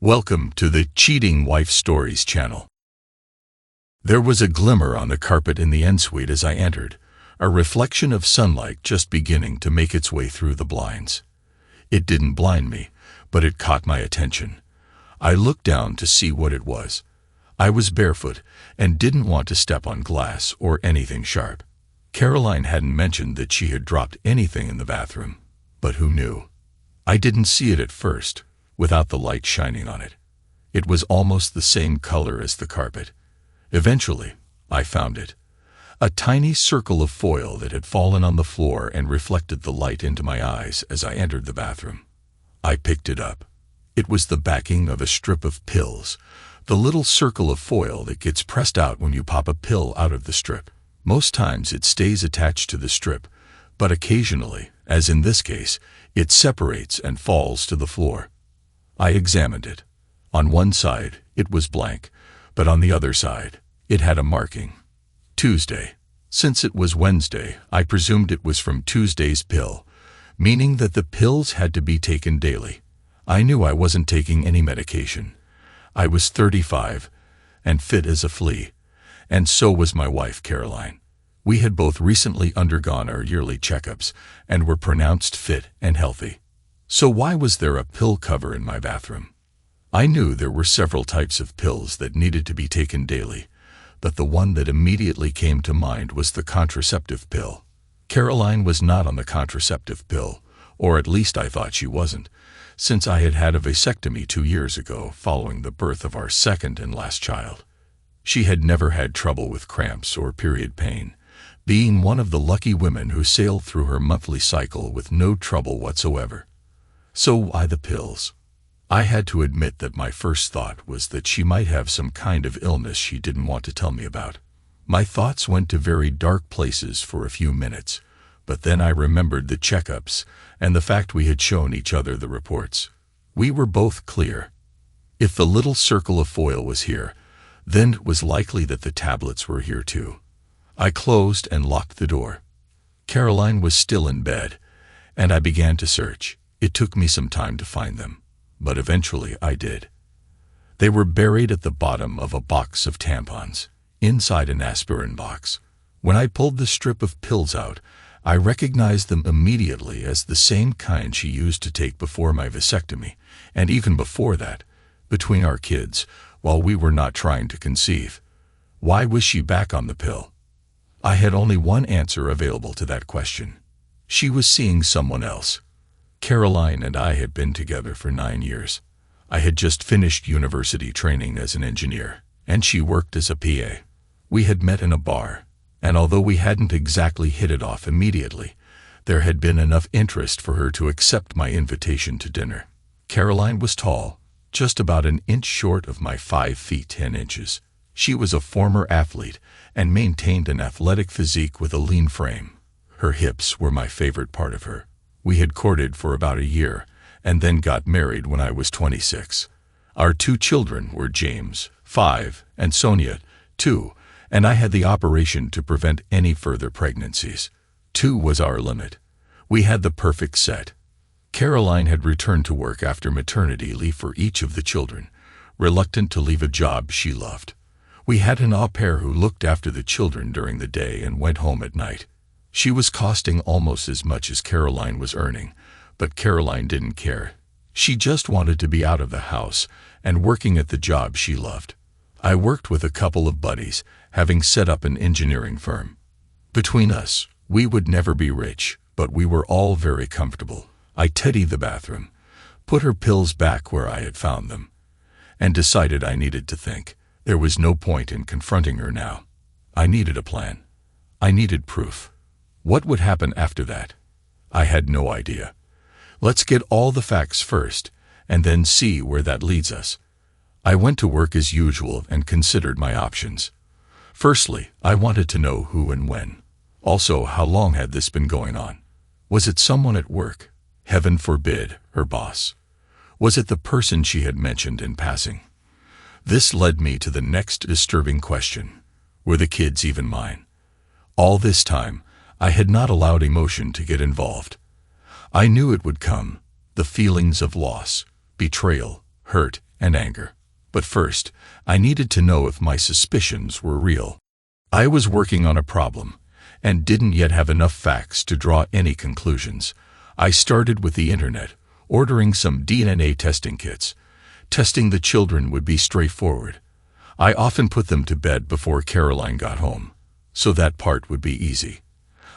Welcome to the Cheating Wife Stories channel. There was a glimmer on the carpet in the ensuite as I entered, a reflection of sunlight just beginning to make its way through the blinds. It didn't blind me, but it caught my attention. I looked down to see what it was. I was barefoot and didn't want to step on glass or anything sharp. Caroline hadn't mentioned that she had dropped anything in the bathroom, but who knew? I didn't see it at first, without the light shining on it. It was almost the same color as the carpet. Eventually, I found it. A tiny circle of foil that had fallen on the floor and reflected the light into my eyes as I entered the bathroom. I picked it up. It was the backing of a strip of pills, the little circle of foil that gets pressed out when you pop a pill out of the strip. Most times it stays attached to the strip, but occasionally, as in this case, it separates and falls to the floor. I examined it. On one side, it was blank, but on the other side, it had a marking. Tuesday. Since it was Wednesday, I presumed it was from Tuesday's pill, meaning that the pills had to be taken daily. I knew I wasn't taking any medication. I was 35 and fit as a flea, and so was my wife, Caroline. We had both recently undergone our yearly checkups and were pronounced fit and healthy. So why was there a pill cover in my bathroom? I knew there were several types of pills that needed to be taken daily, but the one that immediately came to mind was the contraceptive pill. Caroline was not on the contraceptive pill, or at least I thought she wasn't, since I had had a vasectomy 2 years ago following the birth of our second and last child. She had never had trouble with cramps or period pain, being one of the lucky women who sailed through her monthly cycle with no trouble whatsoever. So why the pills? I had to admit that my first thought was that she might have some kind of illness she didn't want to tell me about. My thoughts went to very dark places for a few minutes, but then I remembered the checkups and the fact we had shown each other the reports. We were both clear. If the little circle of foil was here, then it was likely that the tablets were here too. I closed and locked the door. Caroline was still in bed, and I began to search. It took me some time to find them, but eventually I did. They were buried at the bottom of a box of tampons, inside an aspirin box. When I pulled the strip of pills out, I recognized them immediately as the same kind she used to take before my vasectomy, and even before that, between our kids, while we were not trying to conceive. Why was she back on the pill? I had only one answer available to that question. She was seeing someone else. Caroline and I had been together for 9 years. I had just finished university training as an engineer, and she worked as a PA. We had met in a bar, and although we hadn't exactly hit it off immediately, there had been enough interest for her to accept my invitation to dinner. Caroline was tall, just about an inch short of my 5 feet 10 inches. She was a former athlete and maintained an athletic physique with a lean frame. Her hips were my favorite part of her. We had courted for about a year and then got married when I was 26. Our 2 children were James, 5, and Sonia, 2, and I had the operation to prevent any further pregnancies. 2 was our limit. We had the perfect set. Caroline had returned to work after maternity leave for each of the children, reluctant to leave a job she loved. We had an au pair who looked after the children during the day and went home at night. She was costing almost as much as Caroline was earning, but Caroline didn't care. She just wanted to be out of the house and working at the job she loved. I worked with a couple of buddies, having set up an engineering firm. Between us, we would never be rich, but we were all very comfortable. I tidied the bathroom, put her pills back where I had found them, and decided I needed to think. There was no point in confronting her now. I needed a plan. I needed proof. What would happen after that? I had no idea. Let's get all the facts first, and then see where that leads us. I went to work as usual and considered my options. Firstly, I wanted to know who and when. Also, how long had this been going on? Was it someone at work? Heaven forbid, her boss. Was it the person she had mentioned in passing? This led me to the next disturbing question. Were the kids even mine? All this time, I had not allowed emotion to get involved. I knew it would come, the feelings of loss, betrayal, hurt, and anger. But first, I needed to know if my suspicions were real. I was working on a problem, and didn't yet have enough facts to draw any conclusions. I started with the internet, ordering some DNA testing kits. Testing the children would be straightforward. I often put them to bed before Caroline got home, so that part would be easy.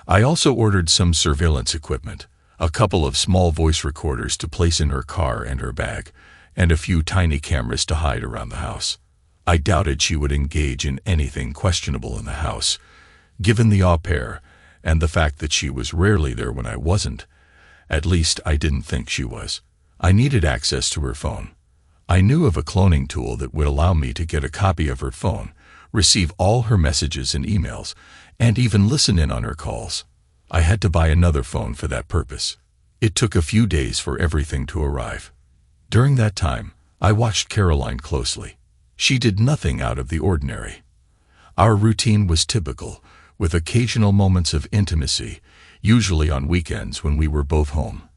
I also ordered some surveillance equipment, a couple of small voice recorders to place in her car and her bag, and a few tiny cameras to hide around the house. I doubted she would engage in anything questionable in the house, given the au pair and the fact that she was rarely there when I wasn't. At least I didn't think she was. I needed access to her phone. I knew of a cloning tool that would allow me to get a copy of her phone, receive all her messages and emails, and even listen in on her calls. I had to buy another phone for that purpose. It took a few days for everything to arrive. During that time, I watched Caroline closely. She did nothing out of the ordinary. Our routine was typical, with occasional moments of intimacy, usually on weekends when we were both home.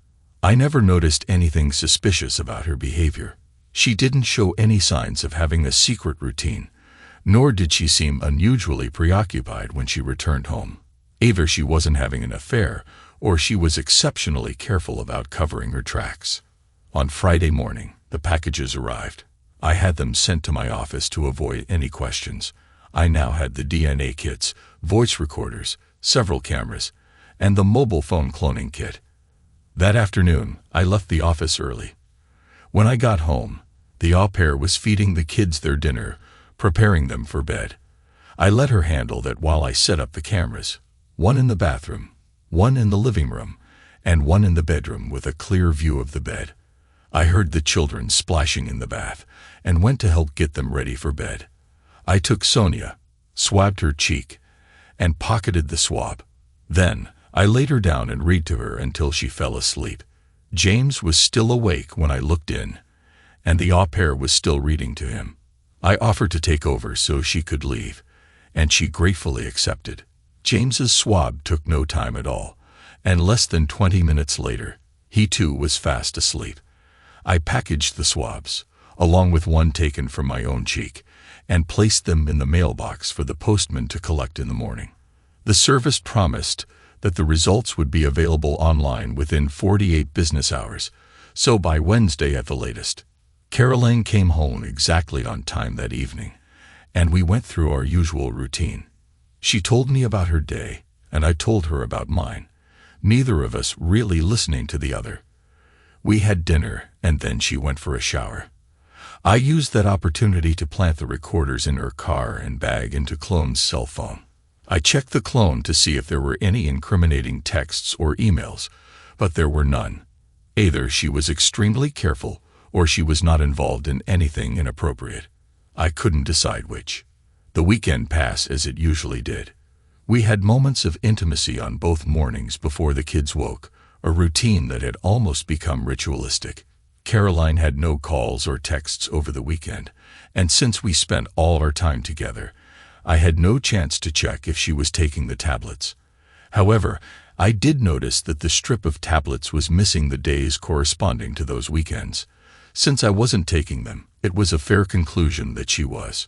I never noticed anything suspicious about her behavior. She didn't show any signs of having a secret routine, nor did she seem unusually preoccupied when she returned home. Either she wasn't having an affair, or she was exceptionally careful about covering her tracks. On Friday morning, the packages arrived. I had them sent to my office to avoid any questions. I now had the DNA kits, voice recorders, several cameras, and the mobile phone cloning kit. That afternoon, I left the office early. When I got home, the au pair was feeding the kids their dinner, preparing them for bed. I let her handle that while I set up the cameras, one in the bathroom, one in the living room, and one in the bedroom with a clear view of the bed. I heard the children splashing in the bath and went to help get them ready for bed. I took Sonia, swabbed her cheek, and pocketed the swab. Then, I laid her down and read to her until she fell asleep. James was still awake when I looked in, and the au pair was still reading to him. I offered to take over so she could leave, and she gratefully accepted. James's swab took no time at all, and less than 20 minutes later, he too was fast asleep. I packaged the swabs, along with one taken from my own cheek, and placed them in the mailbox for the postman to collect in the morning. The service promised that the results would be available online within 48 business hours, so by Wednesday at the latest. Caroline came home exactly on time that evening, and we went through our usual routine. She told me about her day, and I told her about mine, neither of us really listening to the other. We had dinner, and then she went for a shower. I used that opportunity to plant the recorders in her car and bag into Clone's cell phone. I checked the clone to see if there were any incriminating texts or emails, but there were none. Either she was extremely careful, or she was not involved in anything inappropriate. I couldn't decide which. The weekend passed as it usually did. We had moments of intimacy on both mornings before the kids woke, a routine that had almost become ritualistic. Caroline had no calls or texts over the weekend, and since we spent all our time together, I had no chance to check if she was taking the tablets. However, I did notice that the strip of tablets was missing the days corresponding to those weekends. Since I wasn't taking them, it was a fair conclusion that she was.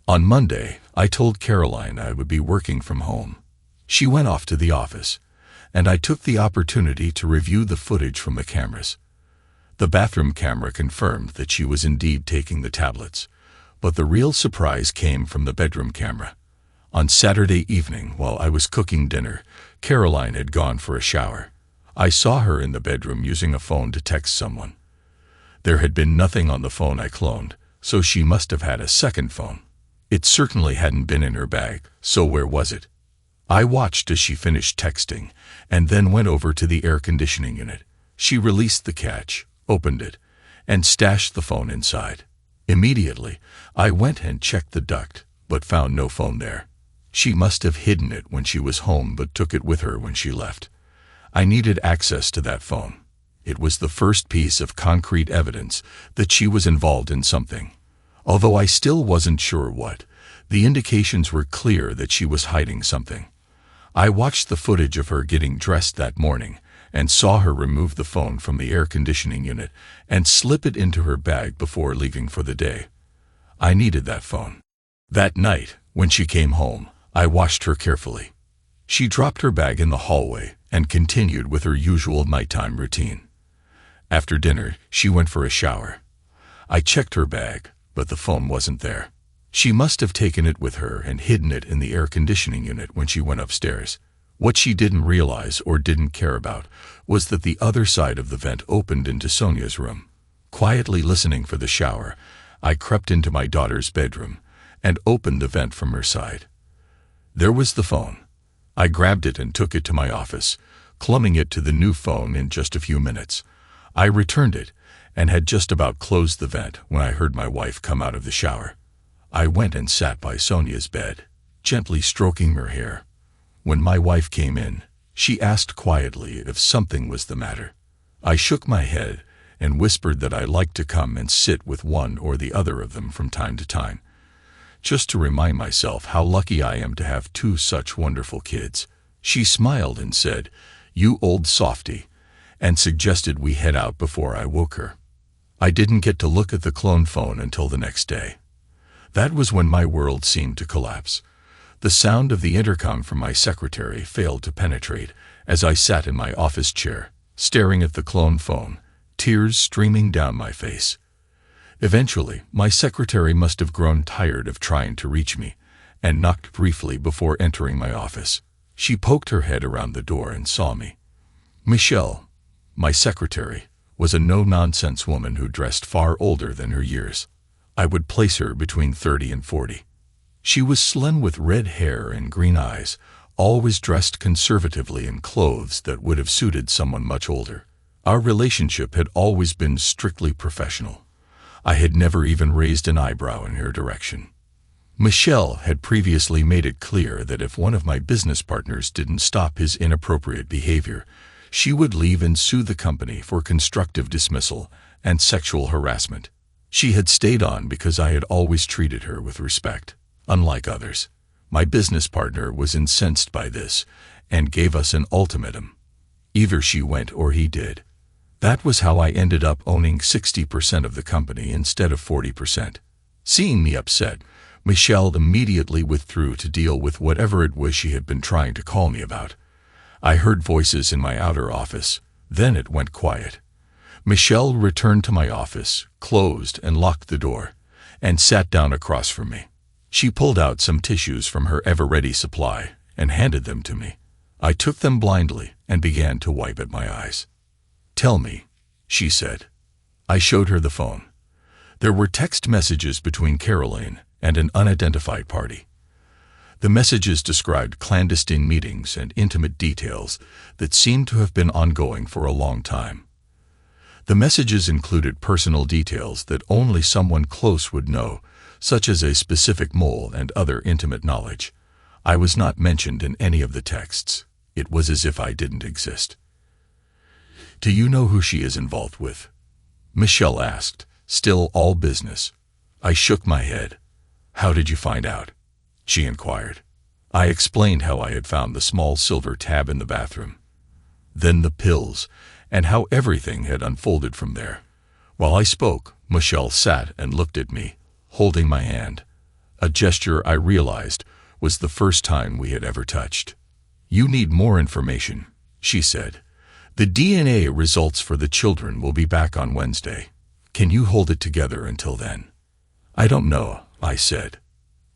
On Monday, I told Caroline I would be working from home. She went off to the office, and I took the opportunity to review the footage from the cameras. The bathroom camera confirmed that she was indeed taking the tablets, but the real surprise came from the bedroom camera. On Saturday evening, while I was cooking dinner, Caroline had gone for a shower. I saw her in the bedroom using a phone to text someone. There had been nothing on the phone I cloned, so she must have had a second phone. It certainly hadn't been in her bag, so where was it? I watched as she finished texting, and then went over to the air conditioning unit. She released the catch, opened it, and stashed the phone inside. Immediately, I went and checked the duct, but found no phone there. She must have hidden it when she was home but took it with her when she left. I needed access to that phone. It was the first piece of concrete evidence that she was involved in something. Although I still wasn't sure what, the indications were clear that she was hiding something. I watched the footage of her getting dressed that morning and saw her remove the phone from the air conditioning unit and slip it into her bag before leaving for the day. I needed that phone. That night, when she came home, I watched her carefully. She dropped her bag in the hallway and continued with her usual nighttime routine. After dinner, she went for a shower. I checked her bag, but the phone wasn't there. She must have taken it with her and hidden it in the air conditioning unit when she went upstairs. What she didn't realize or didn't care about was that the other side of the vent opened into Sonia's room. Quietly listening for the shower, I crept into my daughter's bedroom and opened the vent from her side. There was the phone. I grabbed it and took it to my office, clumping it to the new phone in just a few minutes. I returned it and had just about closed the vent when I heard my wife come out of the shower. I went and sat by Sonia's bed, gently stroking her hair. When my wife came in, she asked quietly if something was the matter. I shook my head and whispered that I liked to come and sit with one or the other of them from time to time, just to remind myself how lucky I am to have two such wonderful kids. She smiled and said, "You old softy," and suggested we head out before I woke her. I didn't get to look at the clone phone until the next day. That was when my world seemed to collapse. The sound of the intercom from my secretary failed to penetrate as I sat in my office chair, staring at the clone phone, tears streaming down my face. Eventually, my secretary must have grown tired of trying to reach me and knocked briefly before entering my office. She poked her head around the door and saw me. Michelle, my secretary, was a no-nonsense woman who dressed far older than her years. I would place her between 30 and 40. She was slim with red hair and green eyes, always dressed conservatively in clothes that would have suited someone much older. Our relationship had always been strictly professional. I had never even raised an eyebrow in her direction. Michelle had previously made it clear that if one of my business partners didn't stop his inappropriate behavior, she would leave and sue the company for constructive dismissal and sexual harassment. She had stayed on because I had always treated her with respect. Unlike others, my business partner was incensed by this and gave us an ultimatum. Either she went or he did. That was how I ended up owning 60% of the company instead of 40%. Seeing me upset, Michelle immediately withdrew to deal with whatever it was she had been trying to call me about. I heard voices in my outer office. Then it went quiet. Michelle returned to my office, closed and locked the door, and sat down across from me. She pulled out some tissues from her ever-ready supply and handed them to me. I took them blindly and began to wipe at my eyes. "Tell me," she said. I showed her the phone. There were text messages between Caroline and an unidentified party. The messages described clandestine meetings and intimate details that seemed to have been ongoing for a long time. The messages included personal details that only someone close would know, such as a specific mole and other intimate knowledge. I was not mentioned in any of the texts. It was as if I didn't exist. "Do you know who she is involved with?" Michelle asked, still all business. I shook my head. "How did you find out?" she inquired. I explained how I had found the small silver tab in the bathroom. Then the pills, and how everything had unfolded from there. While I spoke, Michelle sat and looked at me, holding my hand, a gesture I realized was the first time we had ever touched. "You need more information," she said. "The DNA results for the children will be back on Wednesday. Can you hold it together until then?" "I don't know," I said.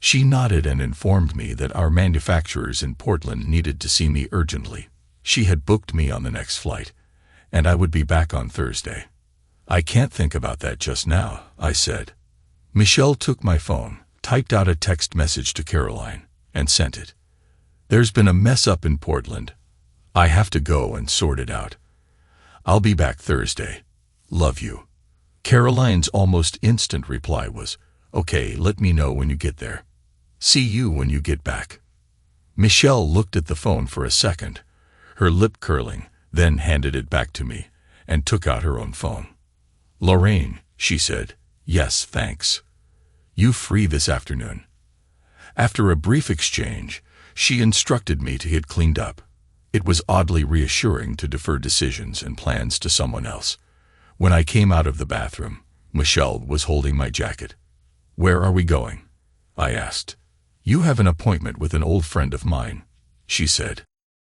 She nodded and informed me that our manufacturers in Portland needed to see me urgently. She had booked me on the next flight, and I would be back on Thursday. "I can't think about that just now," I said. Michelle took my phone, typed out a text message to Caroline, and sent it. "There's been a mess up in Portland. I have to go and sort it out. I'll be back Thursday. Love you." Caroline's almost instant reply was, "Okay, let me know when you get there. See you when you get back." Michelle looked at the phone for a second, her lip curling, then handed it back to me and took out her own phone. "Lorraine," she said. "Yes, thanks. You free this afternoon?" After a brief exchange, she instructed me to get cleaned up. It was oddly reassuring to defer decisions and plans to someone else. When I came out of the bathroom, Michelle was holding my jacket. "Where are we going?" I asked. "You have an appointment with an old friend of mine," she said.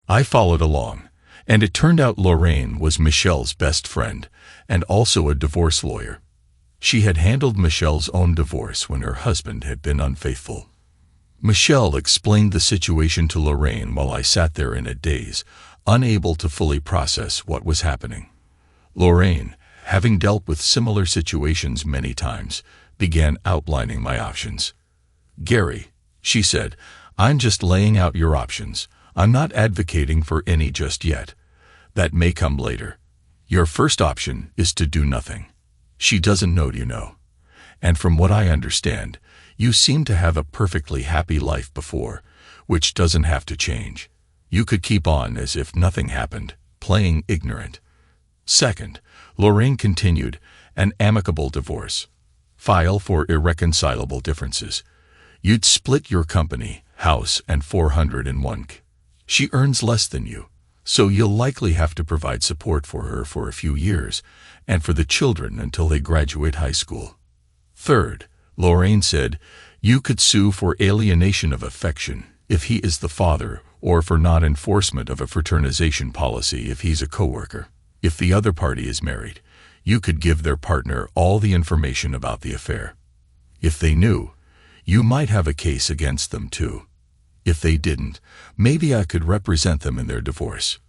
I followed along, and it turned out Lorraine was Michelle's best friend and also a divorce lawyer. She had handled Michelle's own divorce when her husband had been unfaithful. Michelle explained the situation to Lorraine while I sat there in a daze, unable to fully process what was happening. Lorraine, having dealt with similar situations many times, began outlining my options. "Gary," she said, "I'm just laying out your options. I'm not advocating for any just yet. That may come later. Your first option is to do nothing. She doesn't know you know. And from what I understand, you seem to have a perfectly happy life before, which doesn't have to change. You could keep on as if nothing happened, playing ignorant. Second," Lorraine continued, "an amicable divorce. File for irreconcilable differences. You'd split your company, house, and 401k. She earns less than you, so you'll likely have to provide support for her for a few years, and for the children until they graduate high school. Third," Lorraine said, "you could sue for alienation of affection if he is the father, or for non-enforcement of a fraternization policy if he's a coworker. If the other party is married, you could give their partner all the information about the affair. If they knew, you might have a case against them too. If they didn't, maybe I could represent them in their divorce.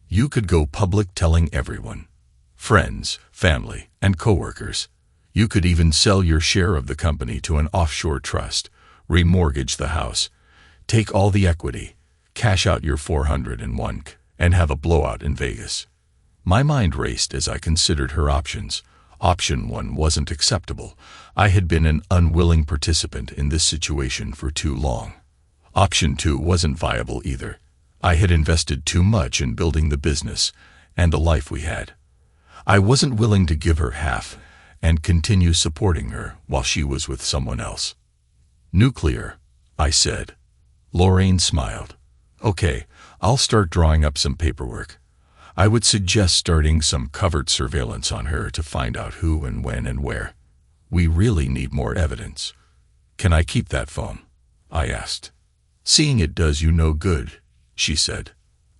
You could go public telling everyone, friends, family, and coworkers. You could even sell your share of the company to an offshore trust, remortgage the house, take all the equity, cash out your 401k, and have a blowout in Vegas." My mind raced as I considered her options. Option 1 wasn't acceptable. I had been an unwilling participant in this situation for too long. Option 2 wasn't viable either. I had invested too much in building the business and the life we had. I wasn't willing to give her half and continue supporting her while she was with someone else. "Nuclear," I said. Lorraine smiled. "Okay, I'll start drawing up some paperwork. I would suggest starting some covert surveillance on her to find out who and when and where. We really need more evidence." "Can I keep that phone?" I asked. "Seeing it does you no good," she said.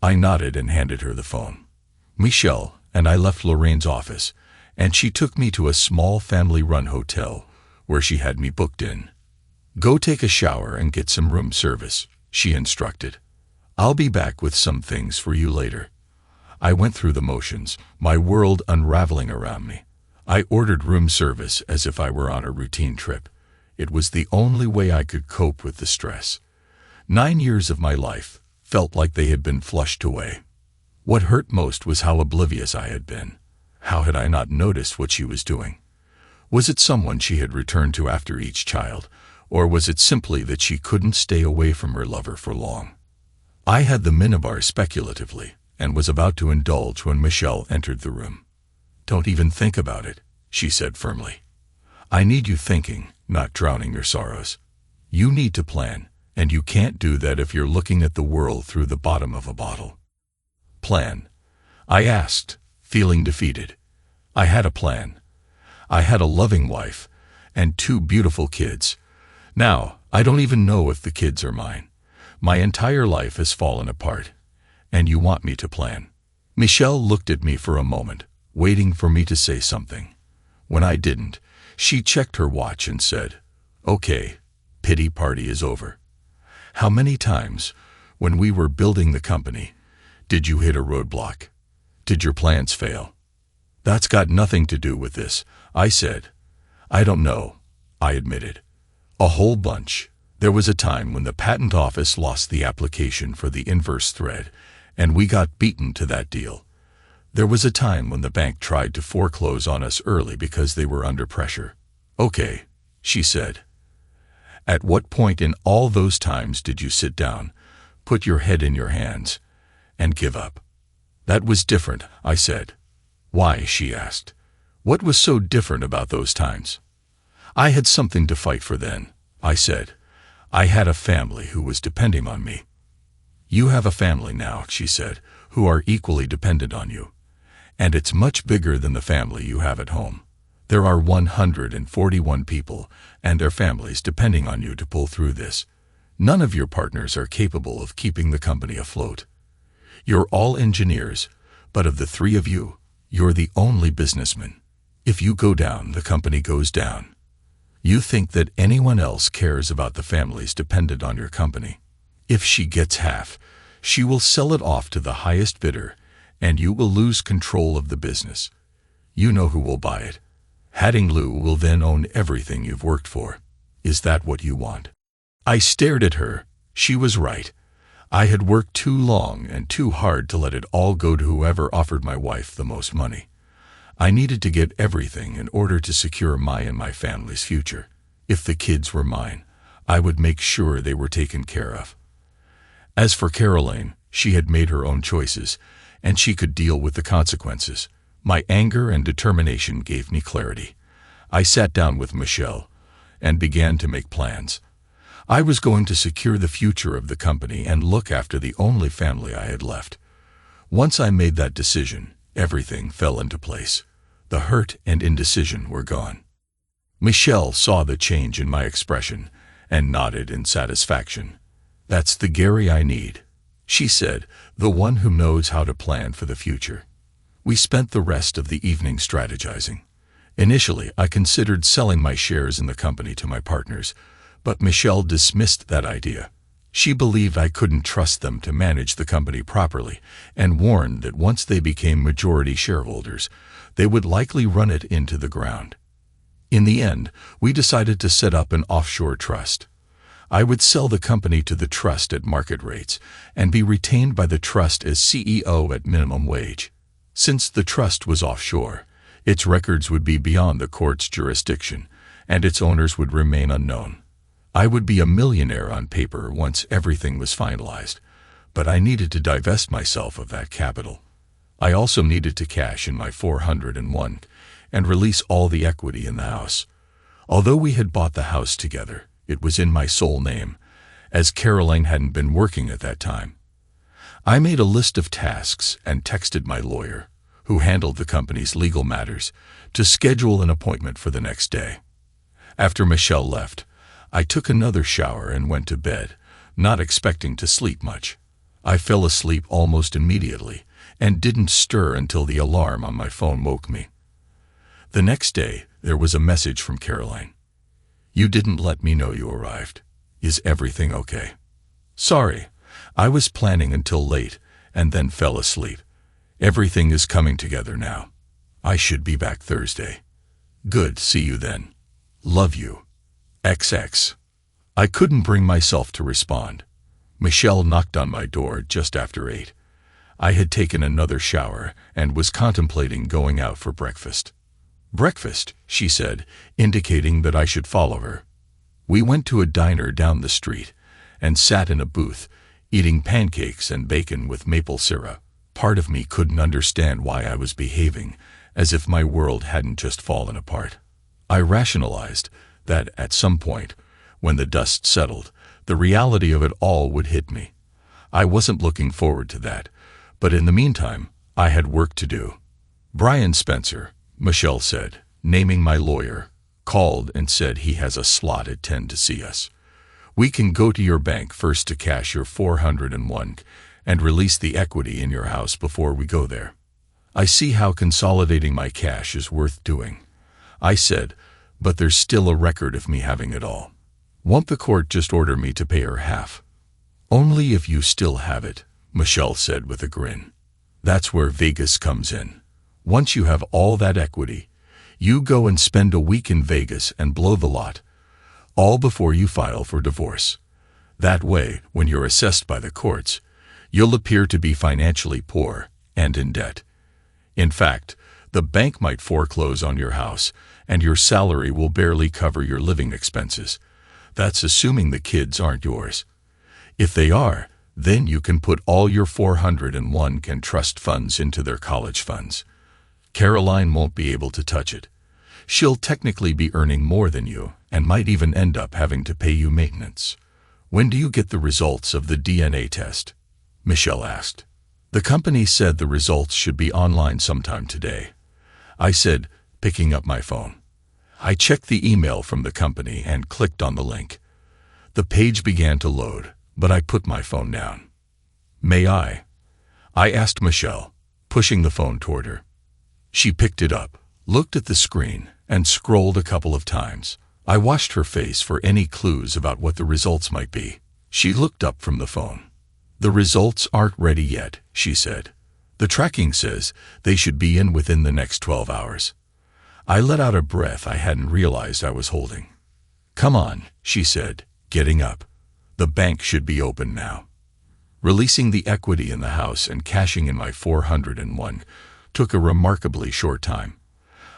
I nodded and handed her the phone. Michelle and I left Lorraine's office, and she took me to a small family-run hotel where she had me booked in. "Go take a shower and get some room service," she instructed. "I'll be back with some things for you later." I went through the motions, my world unraveling around me. I ordered room service as if I were on a routine trip. It was the only way I could cope with the stress. 9 years of my life felt like they had been flushed away. What hurt most was how oblivious I had been. How had I not noticed what she was doing? Was it someone she had returned to after each child, or was it simply that she couldn't stay away from her lover for long? I had the minibar speculatively, and was about to indulge when Michelle entered the room. "Don't even think about it," she said firmly. "I need you thinking, not drowning your sorrows. You need to plan, and you can't do that if you're looking at the world through the bottom of a bottle." "Plan?" I asked, feeling defeated. I had a plan. I had a loving wife and 2 beautiful kids. Now, I don't even know if the kids are mine. My entire life has fallen apart. And you want me to plan? Michelle looked at me for a moment, waiting for me to say something. When I didn't, she checked her watch and said, "Okay, pity party is over. How many times, when we were building the company, did you hit a roadblock? Did your plans fail?" "That's got nothing to do with this," I said. "I don't know," I admitted. "A whole bunch. There was a time when the patent office lost the application for the inverse thread, and we got beaten to that deal. There was a time when the bank tried to foreclose on us early because they were under pressure." "Okay," she said. "At what point in all those times did you sit down, put your head in your hands, and give up?" "That was different," I said. "Why?" she asked. "What was so different about those times?" "I had something to fight for then," I said. "I had a family who was depending on me." You have a family now, she said, who are equally dependent on you. And it's much bigger than the family you have at home. There are 141 people and their families depending on you to pull through this. None of your partners are capable of keeping the company afloat. You're all engineers, but of the three of you, you're the only businessman. If you go down, the company goes down. You think that anyone else cares about the families dependent on your company. If she gets half, she will sell it off to the highest bidder, and you will lose control of the business. You know who will buy it. Hatting Lou will then own everything you've worked for. Is that what you want? I stared at her. She was right. I had worked too long and too hard to let it all go to whoever offered my wife the most money. I needed to get everything in order to secure my and my family's future. If the kids were mine, I would make sure they were taken care of. As for Caroline, she had made her own choices, and she could deal with the consequences. My anger and determination gave me clarity. I sat down with Michelle and began to make plans. I was going to secure the future of the company and look after the only family I had left. Once I made that decision, everything fell into place. The hurt and indecision were gone. Michelle saw the change in my expression and nodded in satisfaction. That's the Gary I need, she said, the one who knows how to plan for the future. We spent the rest of the evening strategizing. Initially, I considered selling my shares in the company to my partners, but Michelle dismissed that idea. She believed I couldn't trust them to manage the company properly and warned that once they became majority shareholders, they would likely run it into the ground. In the end, we decided to set up an offshore trust. I would sell the company to the trust at market rates and be retained by the trust as CEO at minimum wage. Since the trust was offshore, its records would be beyond the court's jurisdiction, and its owners would remain unknown. I would be a millionaire on paper once everything was finalized, but I needed to divest myself of that capital. I also needed to cash in my 401 and release all the equity in the house. Although we had bought the house together, it was in my sole name, as Caroline hadn't been working at that time. I made a list of tasks and texted my lawyer, who handled the company's legal matters, to schedule an appointment for the next day. After Michelle left, I took another shower and went to bed, not expecting to sleep much. I fell asleep almost immediately and didn't stir until the alarm on my phone woke me. The next day, there was a message from Caroline. You didn't let me know you arrived. Is everything okay? Sorry, I was planning until late and then fell asleep. Everything is coming together now. I should be back Thursday. Good, see you then. Love you. XX. I couldn't bring myself to respond. Michelle knocked on my door just after 8. I had taken another shower and was contemplating going out for breakfast. Breakfast, she said, indicating that I should follow her. We went to a diner down the street and sat in a booth, eating pancakes and bacon with maple syrup. Part of me couldn't understand why I was behaving as if my world hadn't just fallen apart. I rationalized that at some point, when the dust settled, the reality of it all would hit me. I wasn't looking forward to that, but in the meantime, I had work to do. Brian Spencer, Michelle said, naming my lawyer, called and said he has a slot at 10 to see us. We can go to your bank first to cash your 401 and release the equity in your house before we go there. I see how consolidating my cash is worth doing, I said, but there's still a record of me having it all. Won't the court just order me to pay her half? Only if you still have it, Michelle said with a grin. That's where Vegas comes in. Once you have all that equity, you go and spend a week in Vegas and blow the lot, all before you file for divorce. That way, when you're assessed by the courts, you'll appear to be financially poor and in debt. In fact, the bank might foreclose on your house, and your salary will barely cover your living expenses. That's assuming the kids aren't yours. If they are, then you can put all your 401 trust funds into their college funds. Caroline won't be able to touch it. She'll technically be earning more than you and might even end up having to pay you maintenance. When do you get the results of the DNA test? Michelle asked. The company said the results should be online sometime today, I said, picking up my phone. I checked the email from the company and clicked on the link. The page began to load, but I put my phone down. May I asked Michelle, pushing the phone toward her. She picked it up, looked at the screen, and scrolled a couple of times. I watched her face for any clues about what the results might be. She looked up from the phone. The results aren't ready yet, she said. The tracking says they should be in within the next 12 hours. I let out a breath I hadn't realized I was holding. Come on, she said, getting up. The bank should be open now. Releasing the equity in the house and cashing in my 401 took a remarkably short time.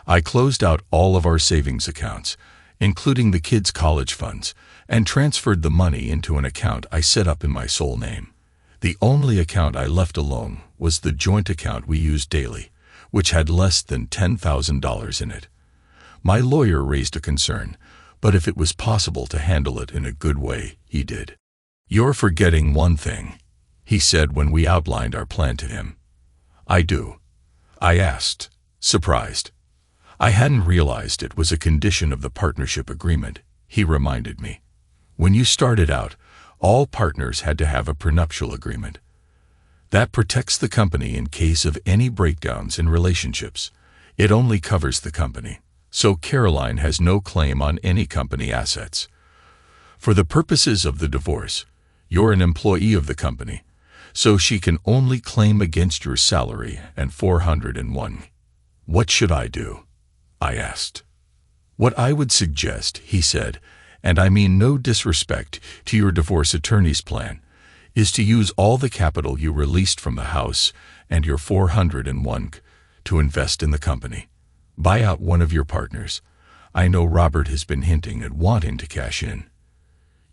I closed out all of our savings accounts, including the kids' college funds, and transferred the money into an account I set up in my sole name. The only account I left alone was the joint account we used daily, which had less than $10,000 in it. My lawyer raised a concern, but if it was possible to handle it in a good way, he did. You're forgetting one thing, he said when we outlined our plan to him. I do, I asked, surprised. I hadn't realized it was a condition of the partnership agreement, he reminded me. When you started out, all partners had to have a prenuptial agreement. That protects the company in case of any breakdowns in relationships. It only covers the company, so Caroline has no claim on any company assets. For the purposes of the divorce, you're an employee of the company, so she can only claim against your salary and 401. What should I do? I asked. What I would suggest, he said, and I mean no disrespect to your divorce attorney's plan, is to use all the capital you released from the house and your 401 to invest in the company. Buy out one of your partners. I know Robert has been hinting at wanting to cash in.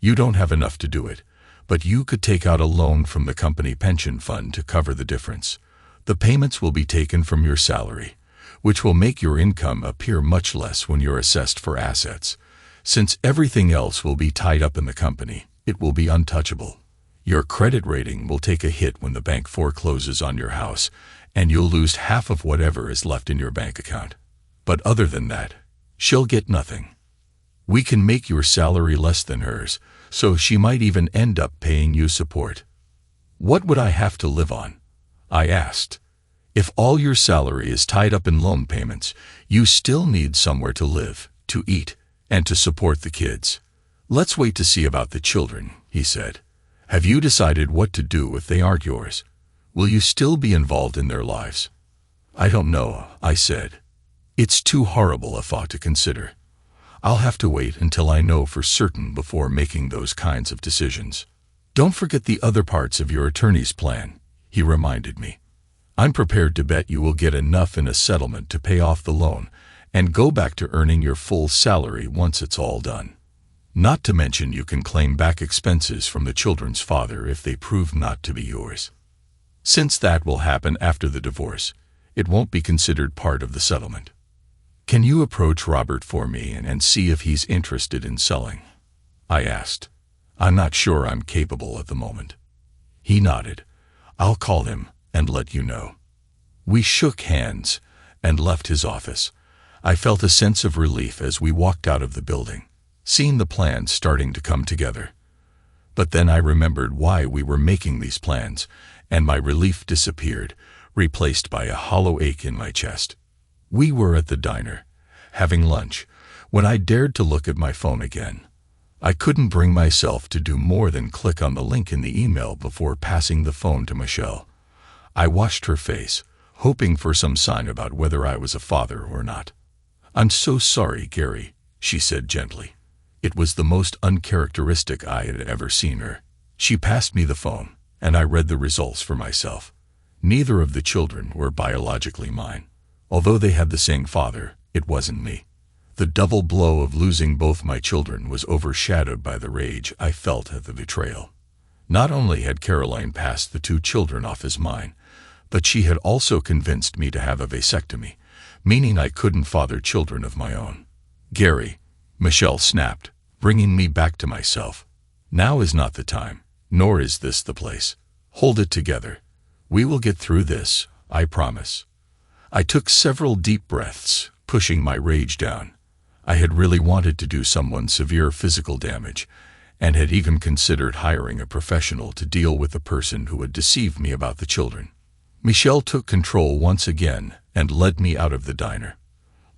You don't have enough to do it, but you could take out a loan from the company pension fund to cover the difference. The payments will be taken from your salary, which will make your income appear much less when you're assessed for assets. Since everything else will be tied up in the company, it will be untouchable. Your credit rating will take a hit when the bank forecloses on your house, and you'll lose half of whatever is left in your bank account. But other than that, she'll get nothing. We can make your salary less than hers, so she might even end up paying you support. What would I have to live on? I asked. If all your salary is tied up in loan payments, you still need somewhere to live, to eat, and to support the kids. Let's wait to see about the children, he said. Have you decided what to do if they aren't yours? Will you still be involved in their lives? I don't know, I said. It's too horrible a thought to consider. I'll have to wait until I know for certain before making those kinds of decisions. Don't forget the other parts of your attorney's plan, he reminded me. I'm prepared to bet you will get enough in a settlement to pay off the loan and go back to earning your full salary once it's all done. Not to mention you can claim back expenses from the children's father if they prove not to be yours. Since that will happen after the divorce, it won't be considered part of the settlement. Can you approach Robert for me and see if he's interested in selling? I asked. I'm not sure I'm capable at the moment. He nodded. I'll call him and let you know. We shook hands and left his office. I felt a sense of relief as we walked out of the building, seeing the plans starting to come together. But then I remembered why we were making these plans, and my relief disappeared, replaced by a hollow ache in my chest. We were at the diner, having lunch, when I dared to look at my phone again. I couldn't bring myself to do more than click on the link in the email before passing the phone to Michelle. I watched her face, hoping for some sign about whether I was a father or not. I'm so sorry, Gary, she said gently. It was the most uncharacteristic I had ever seen her. She passed me the phone, and I read the results for myself. Neither of the children were biologically mine. Although they had the same father, it wasn't me. The double blow of losing both my children was overshadowed by the rage I felt at the betrayal. Not only had Caroline passed the two children off as mine, but she had also convinced me to have a vasectomy, meaning I couldn't father children of my own. Gary, Michelle snapped, bringing me back to myself. Now is not the time, nor is this the place. Hold it together. We will get through this, I promise. I took several deep breaths, pushing my rage down. I had really wanted to do someone severe physical damage, and had even considered hiring a professional to deal with the person who had deceived me about the children. Michelle took control once again and led me out of the diner.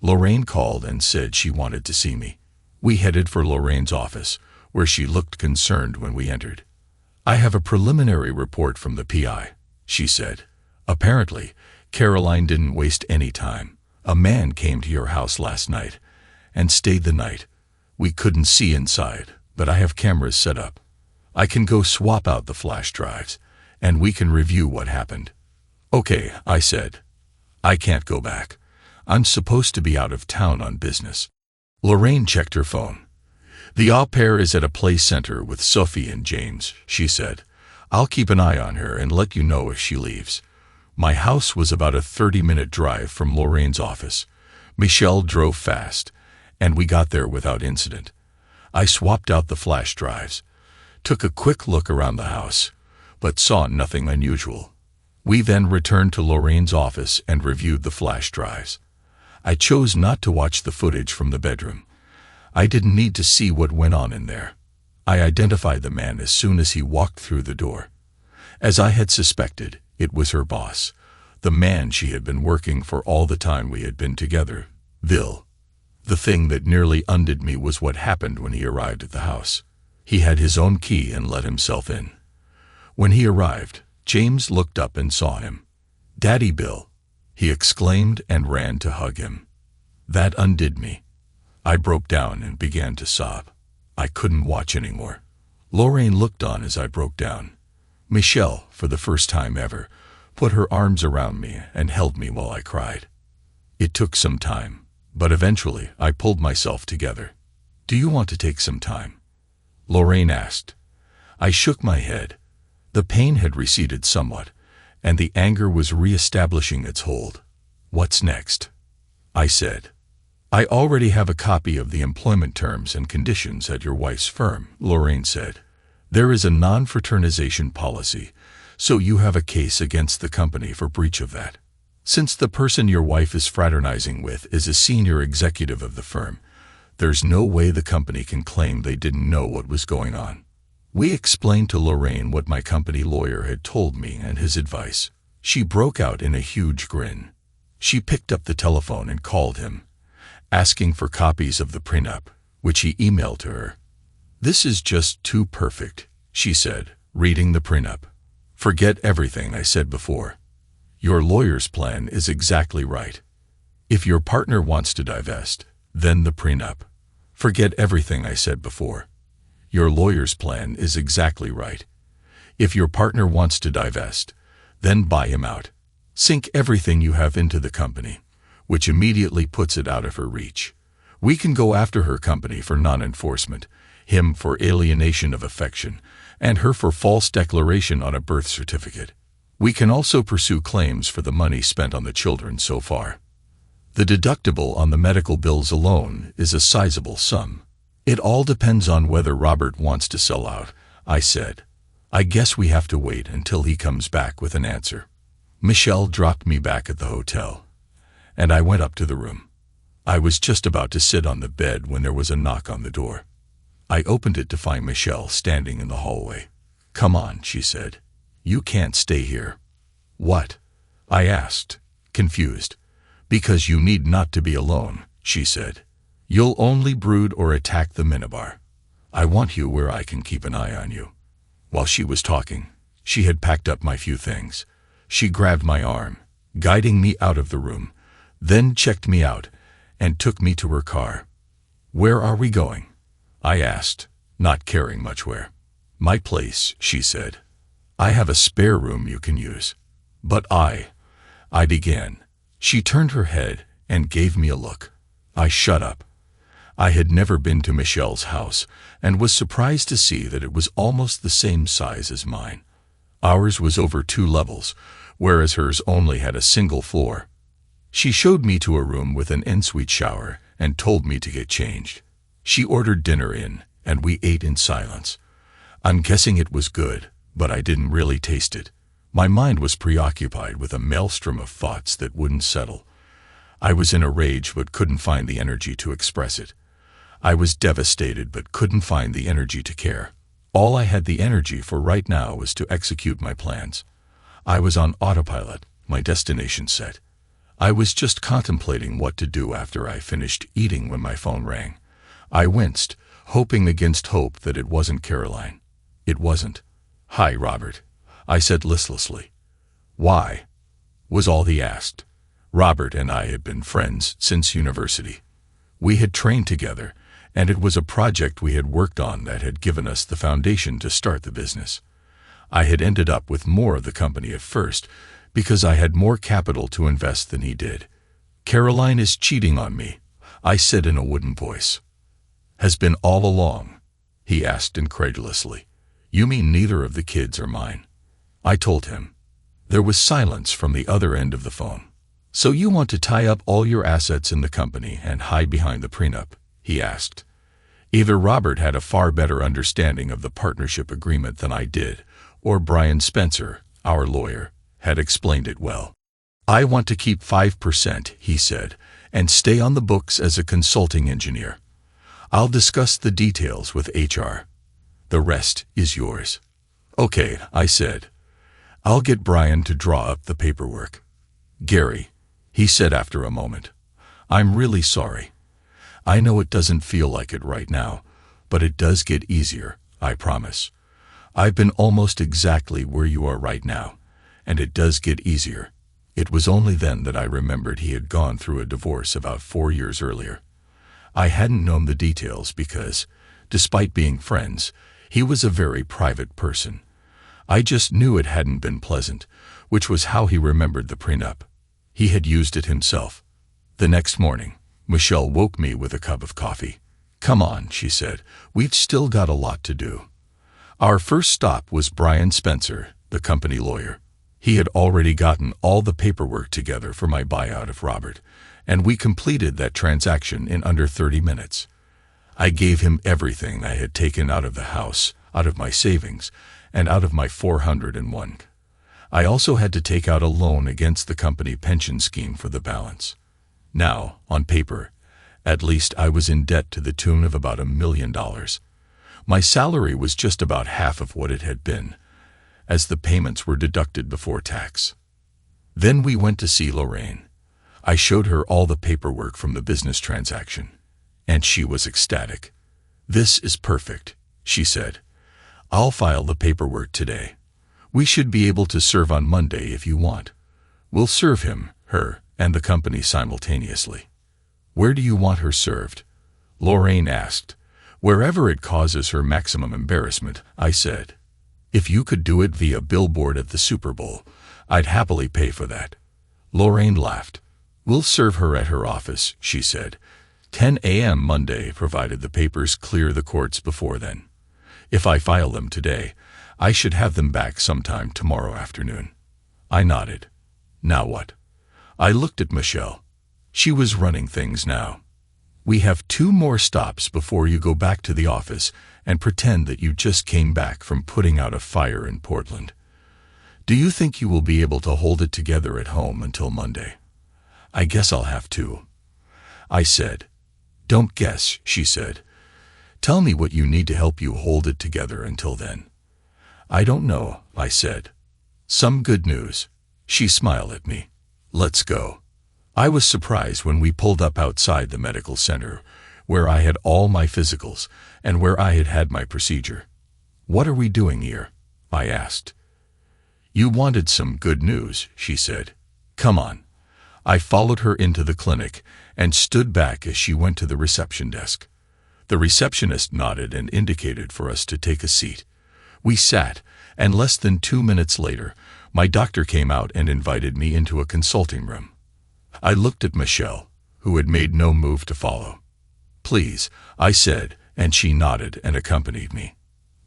Lorraine called and said she wanted to see me. We headed for Lorraine's office, where she looked concerned when we entered. I have a preliminary report from the PI, she said. Apparently, Caroline didn't waste any time. A man came to your house last night and stayed the night. We couldn't see inside, but I have cameras set up. I can go swap out the flash drives, and we can review what happened. Okay, I said. I can't go back. I'm supposed to be out of town on business. Lorraine checked her phone. The au pair is at a play center with Sophie and James, she said. I'll keep an eye on her and let you know if she leaves. My house was about a 30-minute drive from Lorraine's office. Michelle drove fast, and we got there without incident. I swapped out the flash drives, took a quick look around the house, but saw nothing unusual. We then returned to Lorraine's office and reviewed the flash drives. I chose not to watch the footage from the bedroom. I didn't need to see what went on in there. I identified the man as soon as he walked through the door. As I had suspected, it was her boss, the man she had been working for all the time we had been together, Bill. The thing that nearly undid me was what happened when he arrived at the house. He had his own key and let himself in. When he arrived, James looked up and saw him. "Daddy Bill," he exclaimed and ran to hug him. That undid me. I broke down and began to sob. I couldn't watch anymore. Lorraine looked on as I broke down. Michelle, for the first time ever, put her arms around me and held me while I cried. It took some time, but eventually I pulled myself together. "Do you want to take some time?" Lorraine asked. I shook my head. The pain had receded somewhat, and the anger was re-establishing its hold. "What's next?" I said. "I already have a copy of the employment terms and conditions at your wife's firm," Lorraine said. "There is a non-fraternization policy, so you have a case against the company for breach of that. Since the person your wife is fraternizing with is a senior executive of the firm, there's no way the company can claim they didn't know what was going on." We explained to Lorraine what my company lawyer had told me and his advice. She broke out in a huge grin. She picked up the telephone and called him, asking for copies of the prenup, which he emailed to her. "This is just too perfect," she said, reading the prenup. "Forget everything I said before. Your lawyer's plan is exactly right. If your partner wants to divest, then the prenup. Forget everything I said before. Your lawyer's plan is exactly right. If your partner wants to divest, then buy him out. Sink everything you have into the company, which immediately puts it out of her reach. We can go after her company for non-enforcement, him for alienation of affection, and her for false declaration on a birth certificate. We can also pursue claims for the money spent on the children so far. The deductible on the medical bills alone is a sizable sum. It all depends on whether Robert wants to sell out," I said. "I guess we have to wait until he comes back with an answer." Michelle dropped me back at the hotel, and I went up to the room. I was just about to sit on the bed when there was a knock on the door. I opened it to find Michelle standing in the hallway. "Come on," she said. "You can't stay here." "What?" I asked, confused. "Because you need not to be alone," she said. "You'll only brood or attack the minibar. I want you where I can keep an eye on you." While she was talking, she had packed up my few things. She grabbed my arm, guiding me out of the room, then checked me out and took me to her car. "Where are we going?" I asked, not caring much where. "My place," she said. "I have a spare room you can use." "But I began. She turned her head and gave me a look. I shut up. I had never been to Michelle's house and was surprised to see that it was almost the same size as mine. Ours was over 2 levels, whereas hers only had a single floor. She showed me to a room with an ensuite shower and told me to get changed. She ordered dinner in, and we ate in silence. I'm guessing it was good, but I didn't really taste it. My mind was preoccupied with a maelstrom of thoughts that wouldn't settle. I was in a rage but couldn't find the energy to express it. I was devastated but couldn't find the energy to care. All I had the energy for right now was to execute my plans. I was on autopilot, my destination set. I was just contemplating what to do after I finished eating when my phone rang. I winced, hoping against hope that it wasn't Caroline. It wasn't. "Hi, Robert," I said listlessly. "Why?" was all he asked. Robert and I had been friends since university. We had trained together, and it was a project we had worked on that had given us the foundation to start the business. I had ended up with more of the company at first because I had more capital to invest than he did. "Caroline is cheating on me," I said in a wooden voice. "Has been all along?" he asked incredulously. "You mean neither of the kids are mine?" I told him. There was silence from the other end of the phone. "So you want to tie up all your assets in the company and hide behind the prenup?" he asked. Either Robert had a far better understanding of the partnership agreement than I did, or Brian Spencer, our lawyer, had explained it well. "I want to keep 5%, he said, "and stay on the books as a consulting engineer. I'll discuss the details with HR. The rest is yours." "Okay," I said. "I'll get Brian to draw up the paperwork." "Gary," he said after a moment, "I'm really sorry. I know it doesn't feel like it right now, but it does get easier, I promise. I've been almost exactly where you are right now, and it does get easier." It was only then that I remembered he had gone through a divorce about 4 years earlier. I hadn't known the details because, despite being friends, he was a very private person. I just knew it hadn't been pleasant, which was how he remembered the prenup. He had used it himself. The next morning, Michelle woke me with a cup of coffee. "Come on," she said, "we've still got a lot to do." Our first stop was Brian Spencer, the company lawyer. He had already gotten all the paperwork together for my buyout of Robert, and we completed that transaction in under 30 minutes. I gave him everything I had taken out of the house, out of my savings, and out of my 401. I also had to take out a loan against the company pension scheme for the balance. Now, on paper, at least I was in debt to the tune of about $1 million. My salary was just about half of what it had been, as the payments were deducted before tax. Then we went to see Lorraine. I showed her all the paperwork from the business transaction, and she was ecstatic. "This is perfect," she said. "I'll file the paperwork today. We should be able to serve on Monday if you want. We'll serve him, her, and the company simultaneously." "Where do you want her served?" Lorraine asked. "Wherever it causes her maximum embarrassment," I said. "If you could do it via billboard at the Super Bowl, I'd happily pay for that." Lorraine laughed. "We'll serve her at her office," she said. 10 a.m. Monday, provided the papers clear the courts before then. If I file them today, I should have them back sometime tomorrow afternoon. I nodded. "Now what?" I looked at Michelle. She was running things now. "We have 2 more stops before you go back to the office and pretend that you just came back from putting out a fire in Portland. Do you think you will be able to hold it together at home until Monday?" "I guess I'll have to," I said. "Don't guess," she said. "Tell me what you need to help you hold it together until then." "I don't know," I said. "Some good news." She smiled at me. "Let's go." I was surprised when we pulled up outside the medical center, where I had all my physicals and where I had had my procedure. "What are we doing here?" I asked. "You wanted some good news," she said. "Come on." I followed her into the clinic and stood back as she went to the reception desk. The receptionist nodded and indicated for us to take a seat. We sat, and less than 2 minutes later, my doctor came out and invited me into a consulting room. I looked at Michelle, who had made no move to follow. "Please," I said, and she nodded and accompanied me.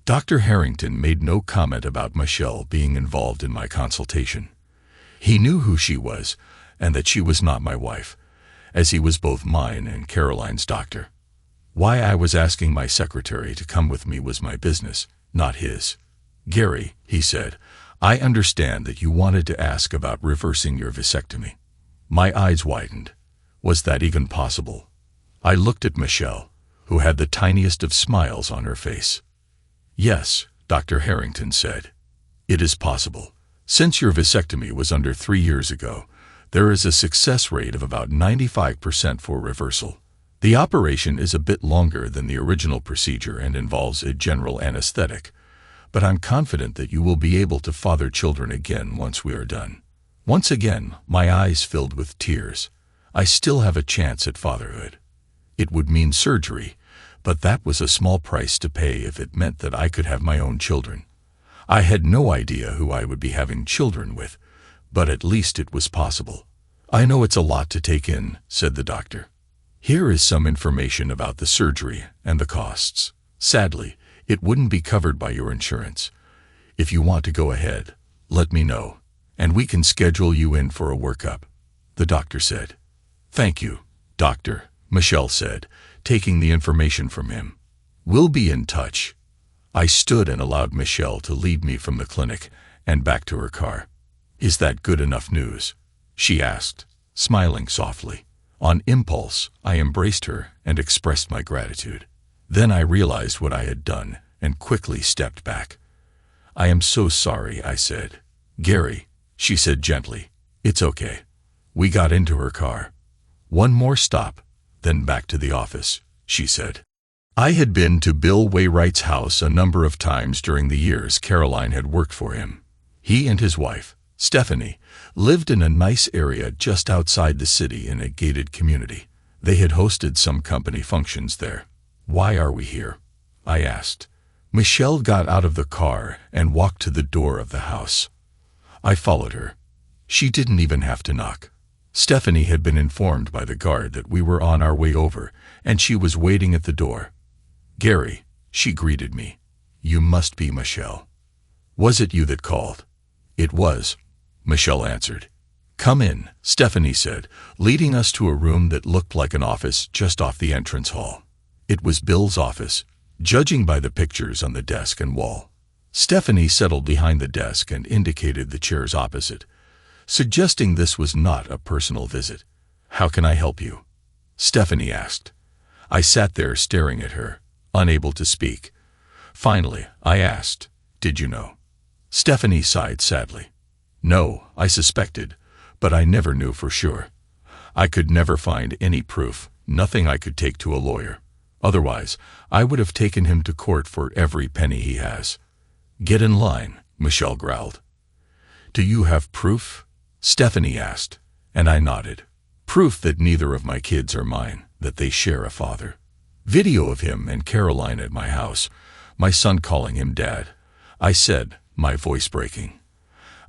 Dr. Harrington made no comment about Michelle being involved in my consultation. He knew who she was, and that she was not my wife, as he was both mine and Caroline's doctor. Why I was asking my secretary to come with me was my business, not his. "Gary," he said, "I understand that you wanted to ask about reversing your vasectomy." My eyes widened. Was that even possible? I looked at Michelle, who had the tiniest of smiles on her face. "Yes," Dr. Harrington said. "It is possible. Since your vasectomy was under 3 years ago, there is a success rate of about 95% for reversal. The operation is a bit longer than the original procedure and involves a general anesthetic, but I'm confident that you will be able to father children again once we are done." Once again, my eyes filled with tears. I still have a chance at fatherhood. It would mean surgery, but that was a small price to pay if it meant that I could have my own children. I had no idea who I would be having children with, but at least it was possible. "I know it's a lot to take in," said the doctor. "Here is some information about the surgery and the costs. Sadly, it wouldn't be covered by your insurance. If you want to go ahead, let me know, and we can schedule you in for a workup," the doctor said. "Thank you, doctor," Michelle said, taking the information from him. "We'll be in touch." I stood and allowed Michelle to lead me from the clinic and back to her car. "Is that good enough news?" she asked, smiling softly. On impulse, I embraced her and expressed my gratitude. Then I realized what I had done and quickly stepped back. "I am so sorry," I said. "Gary," she said gently, "it's okay." We got into her car. "One more stop, then back to the office," she said. I had been to Bill Wainwright's house a number of times during the years Caroline had worked for him. He and his wife, Stephanie, lived in a nice area just outside the city in a gated community. They had hosted some company functions there. "Why are we here?" I asked. Michelle got out of the car and walked to the door of the house. I followed her. She didn't even have to knock. Stephanie had been informed by the guard that we were on our way over, and she was waiting at the door. "Gary," she greeted me. "You must be Michelle." "Was it you that called?" "It was," Michelle answered. "Come in," Stephanie said, leading us to a room that looked like an office just off the entrance hall. It was Bill's office, judging by the pictures on the desk and wall. Stephanie settled behind the desk and indicated the chairs opposite, suggesting this was not a personal visit. "How can I help you?" Stephanie asked. I sat there staring at her, unable to speak. Finally, I asked, "Did you know?" Stephanie sighed sadly. "No, I suspected, but I never knew for sure. I could never find any proof, nothing I could take to a lawyer. Otherwise, I would have taken him to court for every penny he has." "Get in line," Michelle growled. "Do you have proof?" Stephanie asked, and I nodded. "Proof that neither of my kids are mine, that they share a father. Video of him and Caroline at my house, my son calling him Dad," I said, my voice breaking.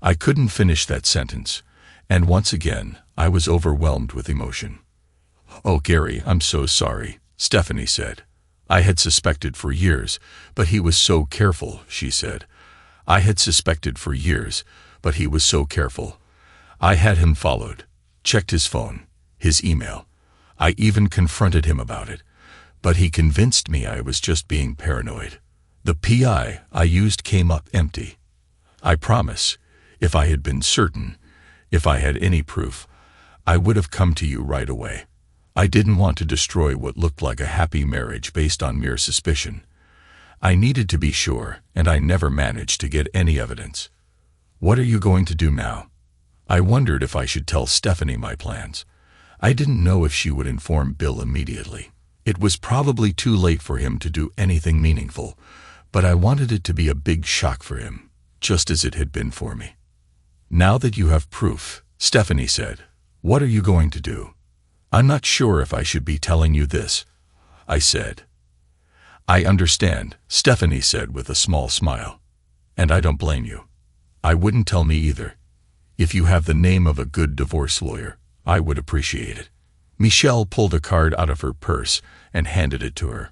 I couldn't finish that sentence, and once again, I was overwhelmed with emotion. "Oh, Gary, I'm so sorry," Stephanie said. "I had suspected for years, but he was so careful," she said. "I had suspected for years, but he was so careful. I had him followed, checked his phone, his email. I even confronted him about it, but he convinced me I was just being paranoid. The PI I used came up empty. I promise, if I had been certain, if I had any proof, I would have come to you right away. I didn't want to destroy what looked like a happy marriage based on mere suspicion. I needed to be sure, and I never managed to get any evidence." "What are you going to do now?" I wondered if I should tell Stephanie my plans. I didn't know if she would inform Bill immediately. It was probably too late for him to do anything meaningful, but I wanted it to be a big shock for him, just as it had been for me. "Now that you have proof," Stephanie said, "what are you going to do?" "I'm not sure if I should be telling you this," I said. "I understand," Stephanie said with a small smile. "And I don't blame you. I wouldn't tell me either. If you have the name of a good divorce lawyer, I would appreciate it." Michelle pulled a card out of her purse and handed it to her.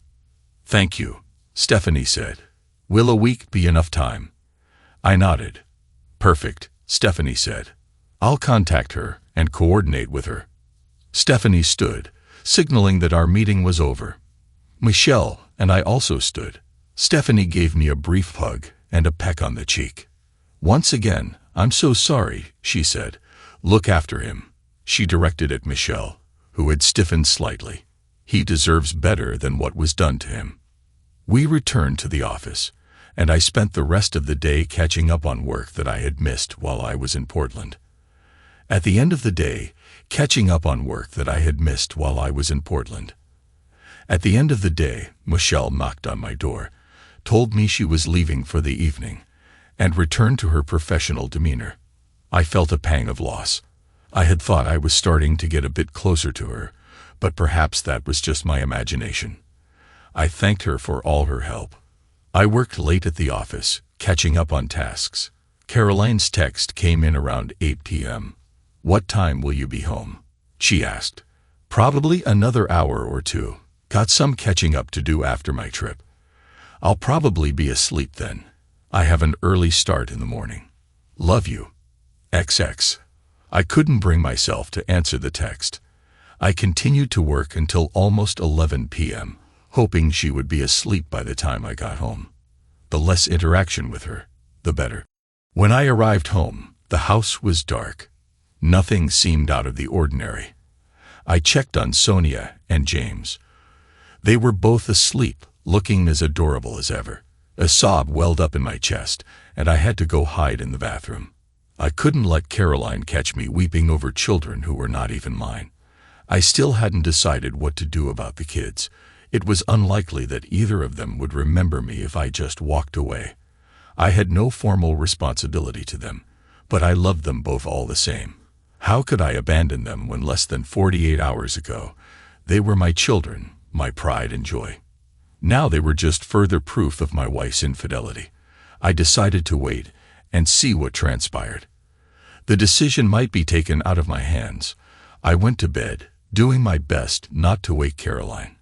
"Thank you," Stephanie said. "Will a week be enough time?" I nodded. "Perfect," Stephanie said. "I'll contact her and coordinate with her." Stephanie stood, signaling that our meeting was over. Michelle and I also stood. Stephanie gave me a brief hug, and a peck on the cheek. Once again, "I'm so sorry," she said. "Look after him." She directed at Michelle, who had stiffened slightly. "He deserves better than what was done to him." We returned to the office, and I spent the rest of the day catching up on work that I had missed while I was in Portland. At the end of the day, Michelle knocked on my door, told me she was leaving for the evening, and returned to her professional demeanor. I felt a pang of loss. I had thought I was starting to get a bit closer to her, but perhaps that was just my imagination. I thanked her for all her help. I worked late at the office, catching up on tasks. Caroline's text came in around 8 p.m. "What time will you be home?" she asked. "Probably another hour or two. Got some catching up to do after my trip. I'll probably be asleep then. I have an early start in the morning. Love you. XX." I couldn't bring myself to answer the text. I continued to work until almost 11 p.m., hoping she would be asleep by the time I got home. The less interaction with her, the better. When I arrived home, the house was dark. Nothing seemed out of the ordinary. I checked on Sonia and James. They were both asleep, looking as adorable as ever. A sob welled up in my chest, and I had to go hide in the bathroom. I couldn't let Caroline catch me weeping over children who were not even mine. I still hadn't decided what to do about the kids. It was unlikely that either of them would remember me if I just walked away. I had no formal responsibility to them, but I loved them both all the same. How could I abandon them when less than 48 hours ago they were my children, my pride and joy? Now they were just further proof of my wife's infidelity. I decided to wait and see what transpired. The decision might be taken out of my hands. I went to bed, doing my best not to wake Caroline.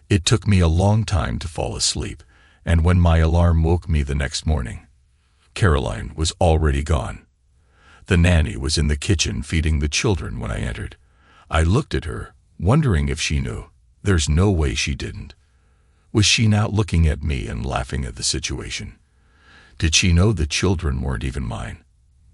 It took me a long time to fall asleep, and when my alarm woke me the next morning, Caroline was already gone. The nanny was in the kitchen feeding the children when I entered. I looked at her, wondering if she knew. There's no way she didn't. Was she now looking at me and laughing at the situation? Did she know the children weren't even mine?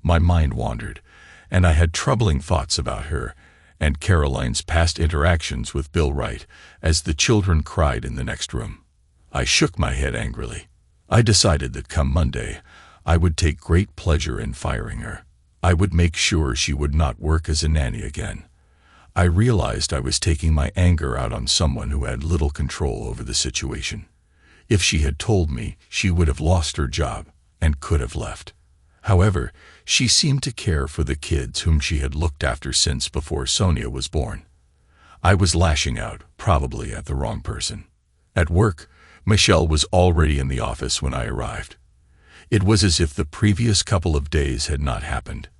My mind wandered, and I had troubling thoughts about her and Caroline's past interactions with Bill Wright as the children cried in the next room. I shook my head angrily. I decided that come Monday, I would take great pleasure in firing her. I would make sure she would not work as a nanny again. I realized I was taking my anger out on someone who had little control over the situation. If she had told me, she would have lost her job and could have left. However, she seemed to care for the kids whom she had looked after since before Sonia was born. I was lashing out, probably at the wrong person. At work, Michelle was already in the office when I arrived. It was as if the previous couple of days had not happened.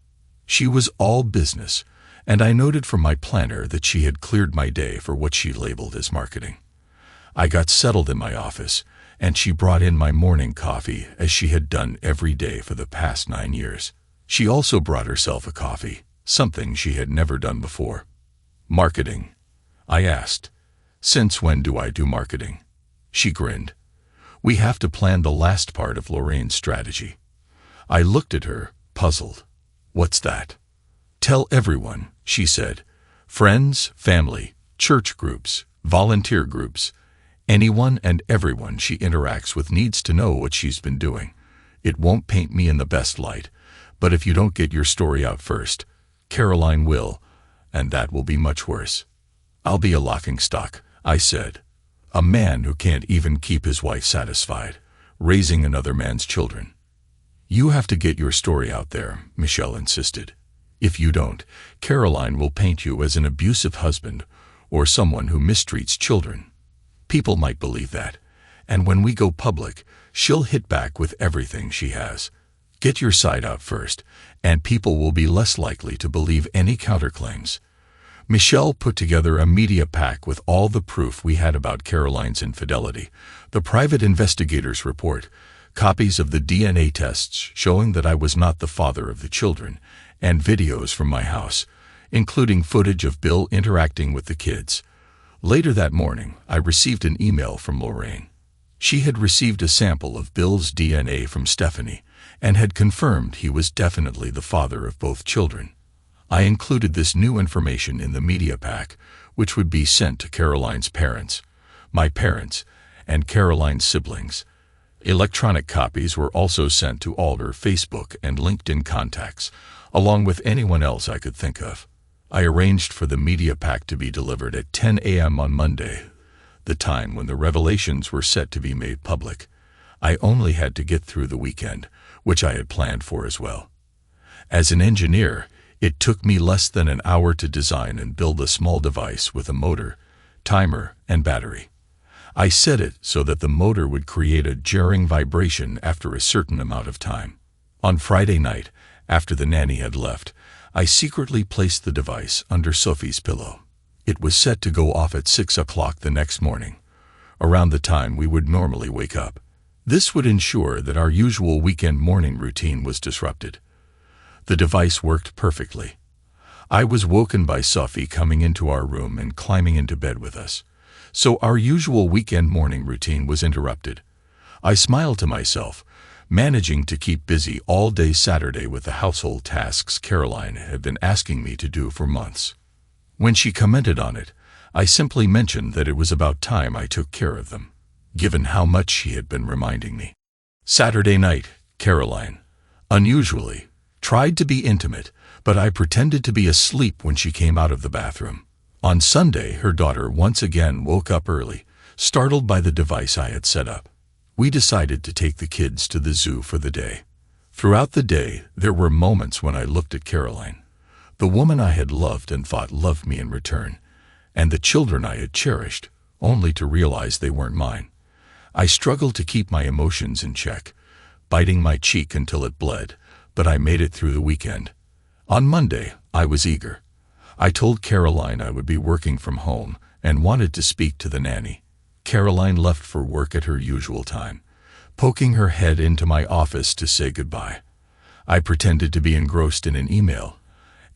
She was all business, and I noted from my planner that she had cleared my day for what she labeled as marketing. I got settled in my office, and she brought in my morning coffee as she had done every day for the past 9 years. She also brought herself a coffee, something she had never done before. "Marketing?" I asked. "Since when do I do marketing?" She grinned. "We have to plan the last part of Lorraine's strategy." I looked at her, puzzled. "What's that?" "Tell everyone," she said. "Friends, family, church groups, volunteer groups. Anyone and everyone she interacts with needs to know what she's been doing. It won't paint me in the best light, but if you don't get your story out first, Caroline will, and that will be much worse." "I'll be a laughingstock," I said. "A man who can't even keep his wife satisfied, raising another man's children." "You have to get your story out there," Michelle insisted. "If you don't, Caroline will paint you as an abusive husband or someone who mistreats children. People might believe that, and when we go public, she'll hit back with everything she has. Get your side out first, and people will be less likely to believe any counterclaims." Michelle put together a media pack with all the proof we had about Caroline's infidelity, the private investigator's report, copies of the DNA tests showing that I was not the father of the children, and videos from my house, including footage of Bill interacting with the kids. Later that morning, I received an email from Lorraine. She had received a sample of Bill's DNA from Stephanie and had confirmed he was definitely the father of both children. I included this new information in the media pack, which would be sent to Caroline's parents, my parents, and Caroline's siblings. Electronic copies were also sent to all her Facebook and LinkedIn contacts, along with anyone else I could think of. I arranged for the media pack to be delivered at 10 a.m. on Monday, the time when the revelations were set to be made public. I only had to get through the weekend, which I had planned for as well. As an engineer, it took me less than an hour to design and build a small device with a motor, timer, and battery. I set it so that the motor would create a jarring vibration after a certain amount of time. On Friday night, after the nanny had left, I secretly placed the device under Sophie's pillow. It was set to go off at 6 o'clock the next morning, around the time we would normally wake up. This would ensure that our usual weekend morning routine was disrupted. The device worked perfectly. I was woken by Sophie coming into our room and climbing into bed with us, so our usual weekend morning routine was interrupted. I smiled to myself, managing to keep busy all day Saturday with the household tasks Caroline had been asking me to do for months. When she commented on it, I simply mentioned that it was about time I took care of them, given how much she had been reminding me. Saturday night, Caroline, unusually, tried to be intimate, but I pretended to be asleep when she came out of the bathroom. On Sunday, her daughter once again woke up early, startled by the device I had set up. We decided to take the kids to the zoo for the day. Throughout the day, there were moments when I looked at Caroline, the woman I had loved and thought loved me in return, and the children I had cherished, only to realize they weren't mine. I struggled to keep my emotions in check, biting my cheek until it bled, but I made it through the weekend. On Monday, I was eager. I told Caroline I would be working from home and wanted to speak to the nanny. Caroline left for work at her usual time, poking her head into my office to say goodbye. I pretended to be engrossed in an email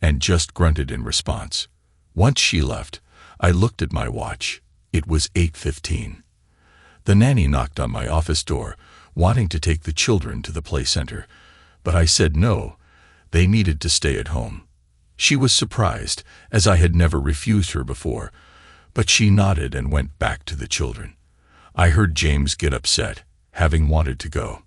and just grunted in response. Once she left, I looked at my watch. It was 8:15. The nanny knocked on my office door, wanting to take the children to the play center, but I said no, they needed to stay at home. She was surprised, as I had never refused her before, but she nodded and went back to the children. I heard James get upset, having wanted to go.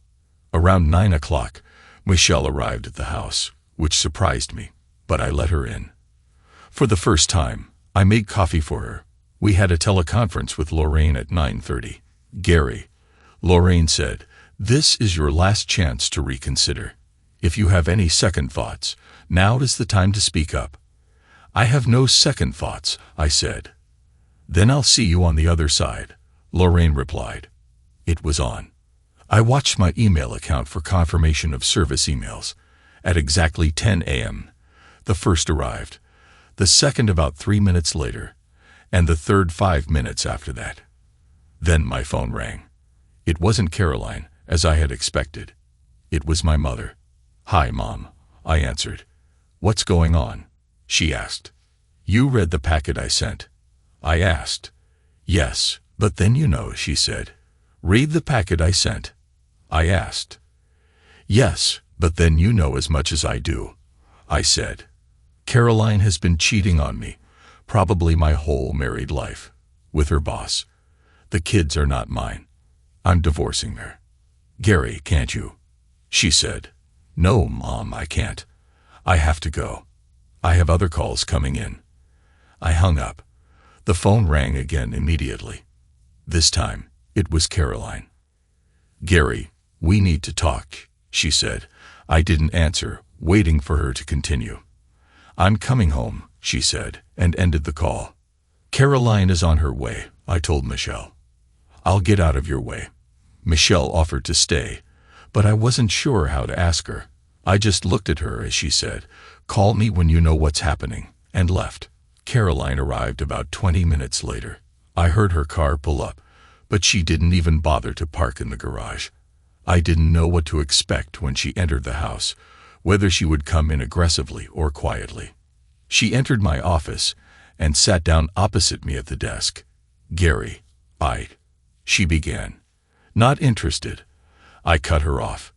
Around 9 o'clock, Michelle arrived at the house, which surprised me, but I let her in. For the first time, I made coffee for her. We had a teleconference with Lorraine at 9:30. Gary, Lorraine said, "This is your last chance to reconsider. If you have any second thoughts, now is the time to speak up." "I have no second thoughts," I said. "Then I'll see you on the other side," Lorraine replied. It was on. I watched my email account for confirmation of service emails. At exactly 10 a.m., the first arrived, the second about 3 minutes later, and the third 5 minutes after that. Then my phone rang. It wasn't Caroline, as I had expected. It was my mother. "Hi, Mom," I answered. "What's going on?" she asked. "You read the packet I sent?" I asked. "Yes, but then she said. "Read the packet I sent?" I asked. "Yes, but then as much as I do," I said. "Caroline has been cheating on me, probably my whole married life, with her boss. The kids are not mine. I'm divorcing her." "Gary, can't you?" she said. "No, Mom, I can't. I have to go. I have other calls coming in." I hung up. The phone rang again immediately. This time, it was Caroline. "Gary, we need to talk," she said. I didn't answer, waiting for her to continue. "I'm coming home," she said, and ended the call. "Caroline is on her way," I told Michelle. "I'll get out of your way." Michelle offered to stay, but I wasn't sure how to ask her. I just looked at her as she said, "Call me when you know what's happening," and left. Caroline arrived about 20 minutes later. I heard her car pull up, but she didn't even bother to park in the garage. I didn't know what to expect when she entered the house, whether she would come in aggressively or quietly. She entered my office and sat down opposite me at the desk. "Gary, she began. Not interested. I cut her off.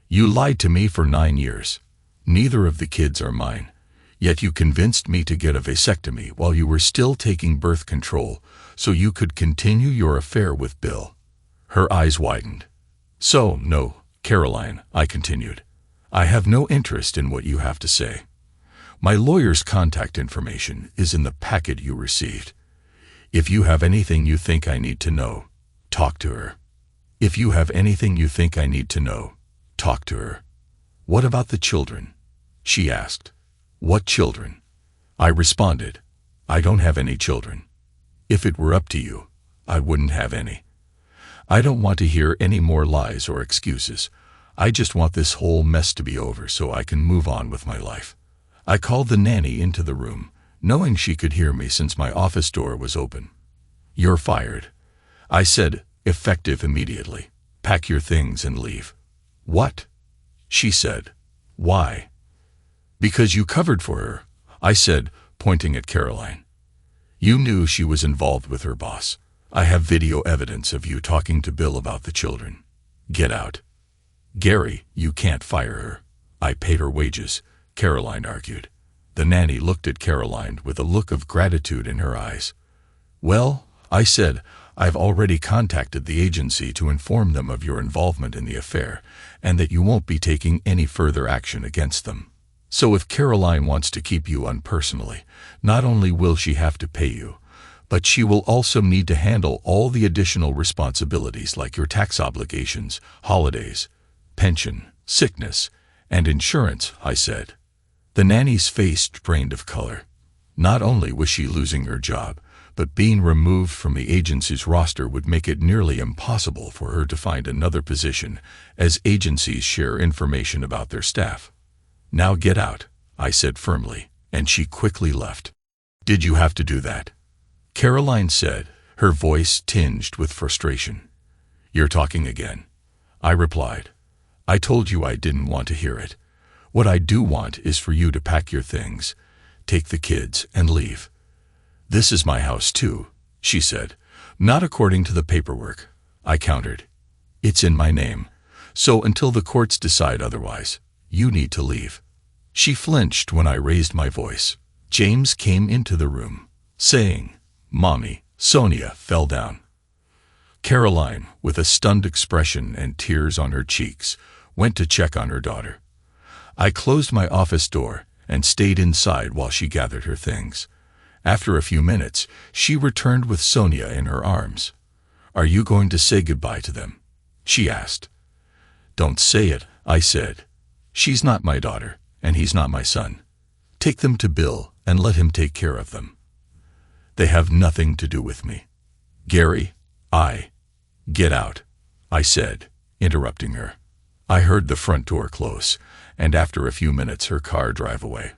You lied to me for 9 years. Neither of the kids are mine. Yet you convinced me to get a vasectomy while you were still taking birth control so you could continue your affair with Bill. Her eyes widened. So, no, Caroline, I continued. I have no interest in what you have to say. My lawyer's contact information is in the packet you received. If you have anything you think I need to know, talk to her. If you have anything you think I need to know, talk to her. What about the children? She asked. What children? I responded. I don't have any children. If it were up to you, I wouldn't have any. I don't want to hear any more lies or excuses. I just want this whole mess to be over so I can move on with my life. I called the nanny into the room, knowing she could hear me since my office door was open. You're fired. I said, effective immediately. Pack your things and leave. What? She said. Why? Because you covered for her, I said, pointing at Caroline. You knew she was involved with her boss. I have video evidence of you talking to Bill about the children. Get out. Gary, you can't fire her. I paid her wages, Caroline argued. The nanny looked at Caroline with a look of gratitude in her eyes. Well, I said, I've already contacted the agency to inform them of your involvement in the affair and that you won't be taking any further action against them. So if Caroline wants to keep you on personally, not only will she have to pay you, but she will also need to handle all the additional responsibilities like your tax obligations, holidays, pension, sickness, and insurance, I said. The nanny's face drained of color. Not only was she losing her job, but being removed from the agency's roster would make it nearly impossible for her to find another position, as agencies share information about their staff. Now get out, I said firmly, and she quickly left. Did you have to do that? Caroline said, her voice tinged with frustration. You're talking again. I replied. I told you I didn't want to hear it. What I do want is for you to pack your things, take the kids, and leave. This is my house too, she said. Not according to the paperwork, I countered. It's in my name, so until the courts decide otherwise, you need to leave. She flinched when I raised my voice. James came into the room, saying, Mommy, Sonia fell down. Caroline, with a stunned expression and tears on her cheeks, went to check on her daughter. I closed my office door and stayed inside while she gathered her things. After a few minutes, she returned with Sonia in her arms. Are you going to say goodbye to them? She asked. Don't say it, I said. She's not my daughter, and he's not my son. Take them to Bill and let him take care of them. They have nothing to do with me. Gary, Get out, I said, interrupting her. I heard the front door close, and after a few minutes her car drive away.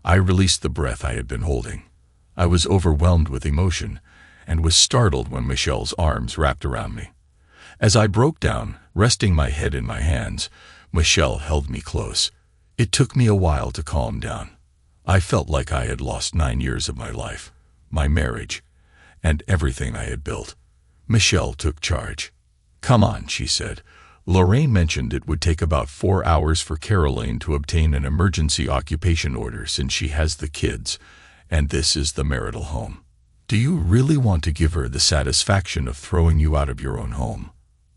I released the breath I had been holding. I was overwhelmed with emotion and was startled when Michelle's arms wrapped around me. As I broke down, resting my head in my hands, Michelle held me close. It took me a while to calm down. I felt like I had lost 9 years of my life, my marriage, and everything I had built. Michelle took charge. Come on, she said. Lorraine mentioned it would take about 4 hours for Caroline to obtain an emergency occupation order since she has the kids, and this is the marital home. Do you really want to give her the satisfaction of throwing you out of your own home?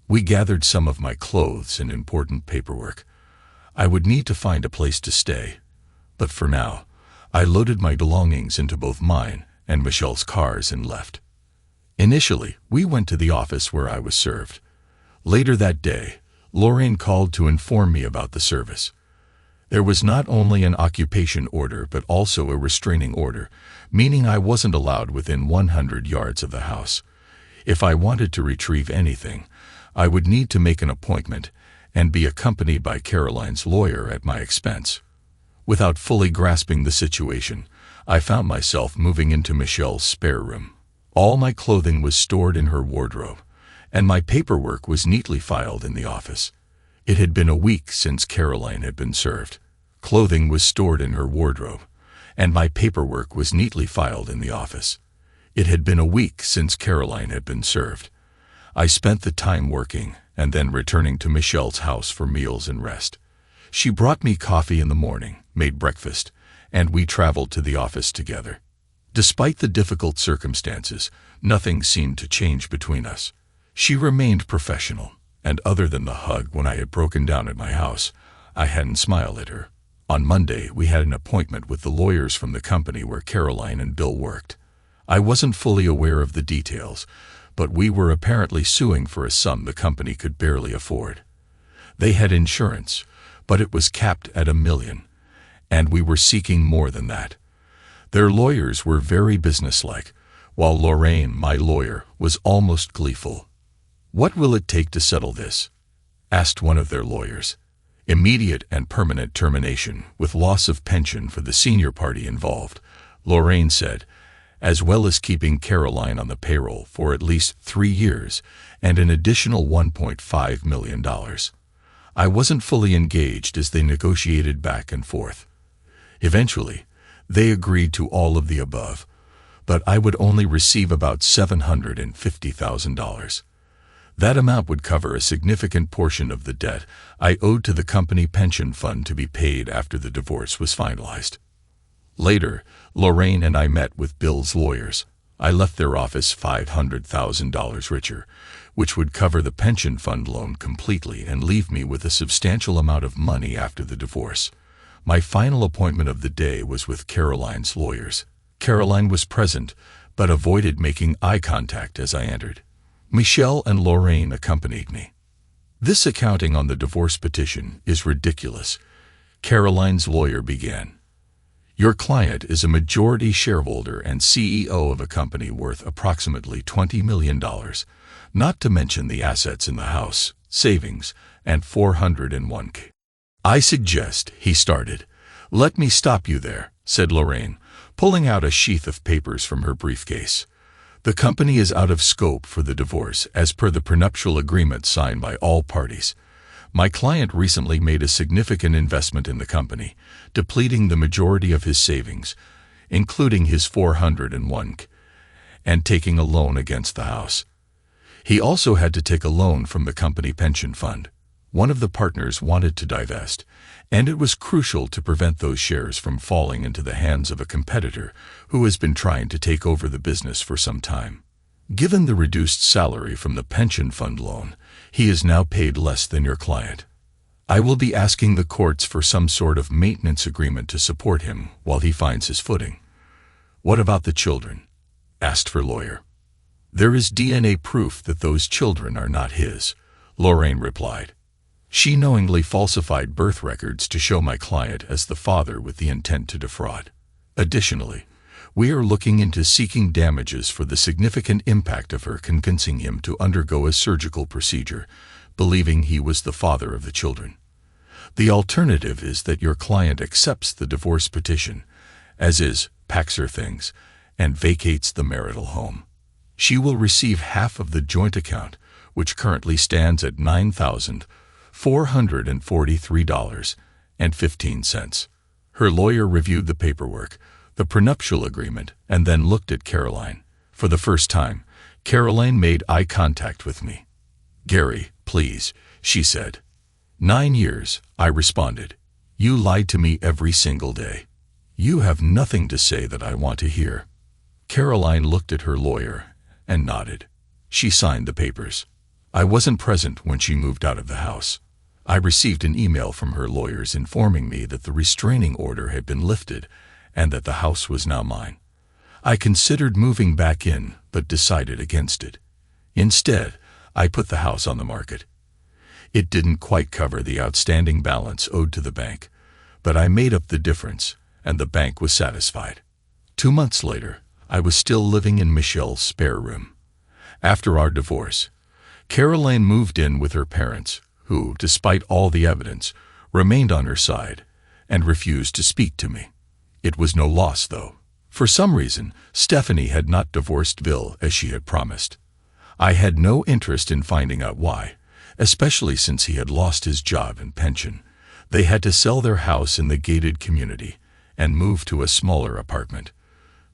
We gathered some of my clothes and important paperwork. I would need to find a place to stay, but for now, I loaded my belongings into both mine and Michelle's cars and left. Initially, we went to the office where I was served. Later that day, Lorraine called to inform me about the service. There was not only an occupation order but also a restraining order, meaning I wasn't allowed within 100 yards of the house. If I wanted to retrieve anything, I would need to make an appointment and be accompanied by Caroline's lawyer at my expense. Without fully grasping the situation, I found myself moving into Michelle's spare room. All my clothing was stored in her wardrobe, and my paperwork was neatly filed in the office. It had been a week since Caroline had been served. Clothing was stored in her wardrobe, and my paperwork was neatly filed in the office. It had been a week since Caroline had been served. I spent the time working and then returning to Michelle's house for meals and rest. She brought me coffee in the morning, made breakfast, and we traveled to the office together. Despite the difficult circumstances, nothing seemed to change between us. She remained professional, and other than the hug when I had broken down at my house, I hadn't smiled at her. On Monday, we had an appointment with the lawyers from the company where Caroline and Bill worked. I wasn't fully aware of the details, but we were apparently suing for a sum the company could barely afford. They had insurance, but it was capped at $1 million, and we were seeking more than that. Their lawyers were very businesslike, while Lorraine, my lawyer, was almost gleeful. "What will it take to settle this?" asked one of their lawyers. "Immediate and permanent termination, with loss of pension for the senior party involved," Lorraine said, "as well as keeping Caroline on the payroll for at least 3 years and an additional $1.5 million. I wasn't fully engaged as they negotiated back and forth. Eventually, they agreed to all of the above, but I would only receive about $750,000. That amount would cover a significant portion of the debt I owed to the company pension fund to be paid after the divorce was finalized." Later, Lorraine and I met with Bill's lawyers. I left their office $500,000 richer, which would cover the pension fund loan completely and leave me with a substantial amount of money after the divorce. My final appointment of the day was with Caroline's lawyers. Caroline was present, but avoided making eye contact as I entered. Michelle and Lorraine accompanied me. "This accounting on the divorce petition is ridiculous," Caroline's lawyer began. "Your client is a majority shareholder and CEO of a company worth approximately $20 million, not to mention the assets in the house, savings, and $401K. "I suggest," he started. "Let me stop you there," said Lorraine, pulling out a sheath of papers from her briefcase. "The company is out of scope for the divorce as per the prenuptial agreement signed by all parties. My client recently made a significant investment in the company, depleting the majority of his savings, including his $401K, and taking a loan against the house. He also had to take a loan from the company pension fund. One of the partners wanted to divest, and it was crucial to prevent those shares from falling into the hands of a competitor who has been trying to take over the business for some time. Given the reduced salary from the pension fund loan, he is now paid less than your client. I will be asking the courts for some sort of maintenance agreement to support him while he finds his footing." "What about the children?" asked her lawyer. "There is DNA proof that those children are not his," Lorraine replied. "She knowingly falsified birth records to show my client as the father with the intent to defraud. Additionally, we are looking into seeking damages for the significant impact of her convincing him to undergo a surgical procedure, believing he was the father of the children. The alternative is that your client accepts the divorce petition, as is, packs her things, and vacates the marital home. She will receive half of the joint account, which currently stands at $9,443.15. Her lawyer reviewed the paperwork, the prenuptial agreement, and then looked at Caroline. For the first time, Caroline made eye contact with me. "Gary, please," she said. "9 years," I responded. "You lied to me every single day. You have nothing to say that I want to hear." Caroline looked at her lawyer and nodded. She signed the papers. I wasn't present when she moved out of the house. I received an email from her lawyers informing me that the restraining order had been lifted and that the house was now mine. I considered moving back in, but decided against it. Instead, I put the house on the market. It didn't quite cover the outstanding balance owed to the bank, but I made up the difference, and the bank was satisfied. 2 months later, I was still living in Michelle's spare room. After our divorce, Caroline moved in with her parents, who, despite all the evidence, remained on her side and refused to speak to me. It was no loss, though. For some reason, Stephanie had not divorced Bill as she had promised. I had no interest in finding out why, especially since he had lost his job and pension. They had to sell their house in the gated community and move to a smaller apartment.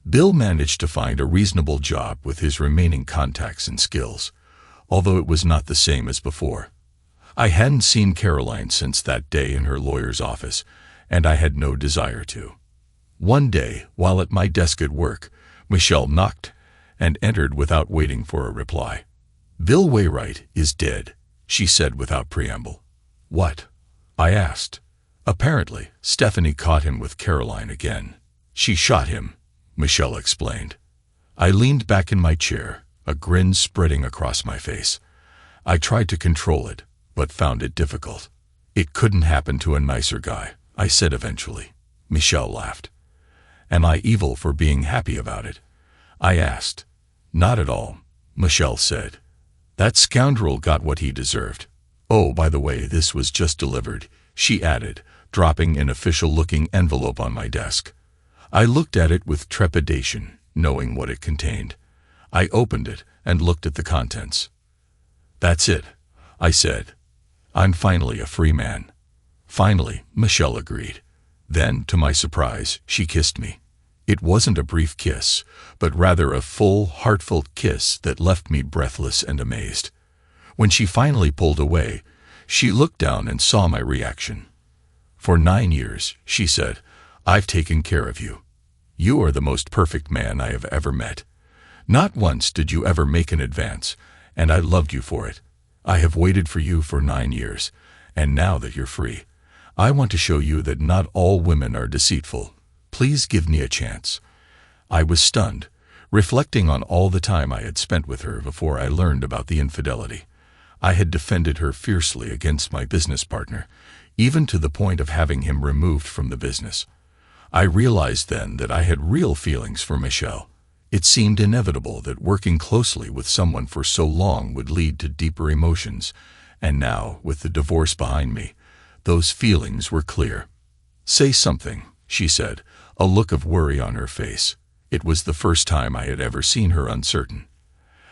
Bill managed to find a reasonable job with his remaining contacts and skills. although it was not the same as before. I hadn't seen Caroline since that day in her lawyer's office, and I had no desire to. One day, while at my desk at work, Michelle knocked and entered without waiting for a reply. "Bill Wainwright is dead," she said without preamble. "What?" I asked. "Apparently, Stephanie caught him with Caroline again. She shot him," Michelle explained. I leaned back in my chair, a grin spreading across my face. I tried to control it, but found it difficult. "It couldn't happen to a nicer guy," I said eventually. Michelle laughed. "Am I evil for being happy about it?" I asked. "Not at all," Michelle said. "That scoundrel got what he deserved. Oh, by the way, this was just delivered," she added, dropping an official-looking envelope on my desk. I looked at it with trepidation, knowing what it contained. I opened it and looked at the contents. "That's it," I said. "I'm finally a free man." "Finally," Michelle agreed. Then, to my surprise, she kissed me. It wasn't a brief kiss, but rather a full, heartfelt kiss that left me breathless and amazed. When she finally pulled away, she looked down and saw my reaction. "For 9 years," she said, "I've taken care of you. You are the most perfect man I have ever met. Not once did you ever make an advance, and I loved you for it. I have waited for you for 9 years, and now that you're free, I want to show you that not all women are deceitful. Please give me a chance." I was stunned, reflecting on all the time I had spent with her before I learned about the infidelity. I had defended her fiercely against my business partner, even to the point of having him removed from the business. I realized then that I had real feelings for Michelle. It seemed inevitable that working closely with someone for so long would lead to deeper emotions, and now, with the divorce behind me, those feelings were clear. "Say something," she said, a look of worry on her face. It was the first time I had ever seen her uncertain.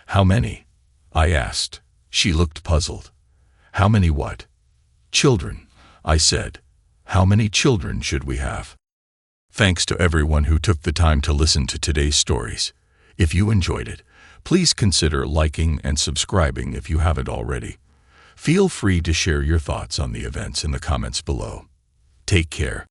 "How many?" I asked. She looked puzzled. "How many what?" "Children," I said. "How many children should we have?" Thanks to everyone who took the time to listen to today's stories. If you enjoyed it, please consider liking and subscribing if you haven't already. Feel free to share your thoughts on the events in the comments below. Take care.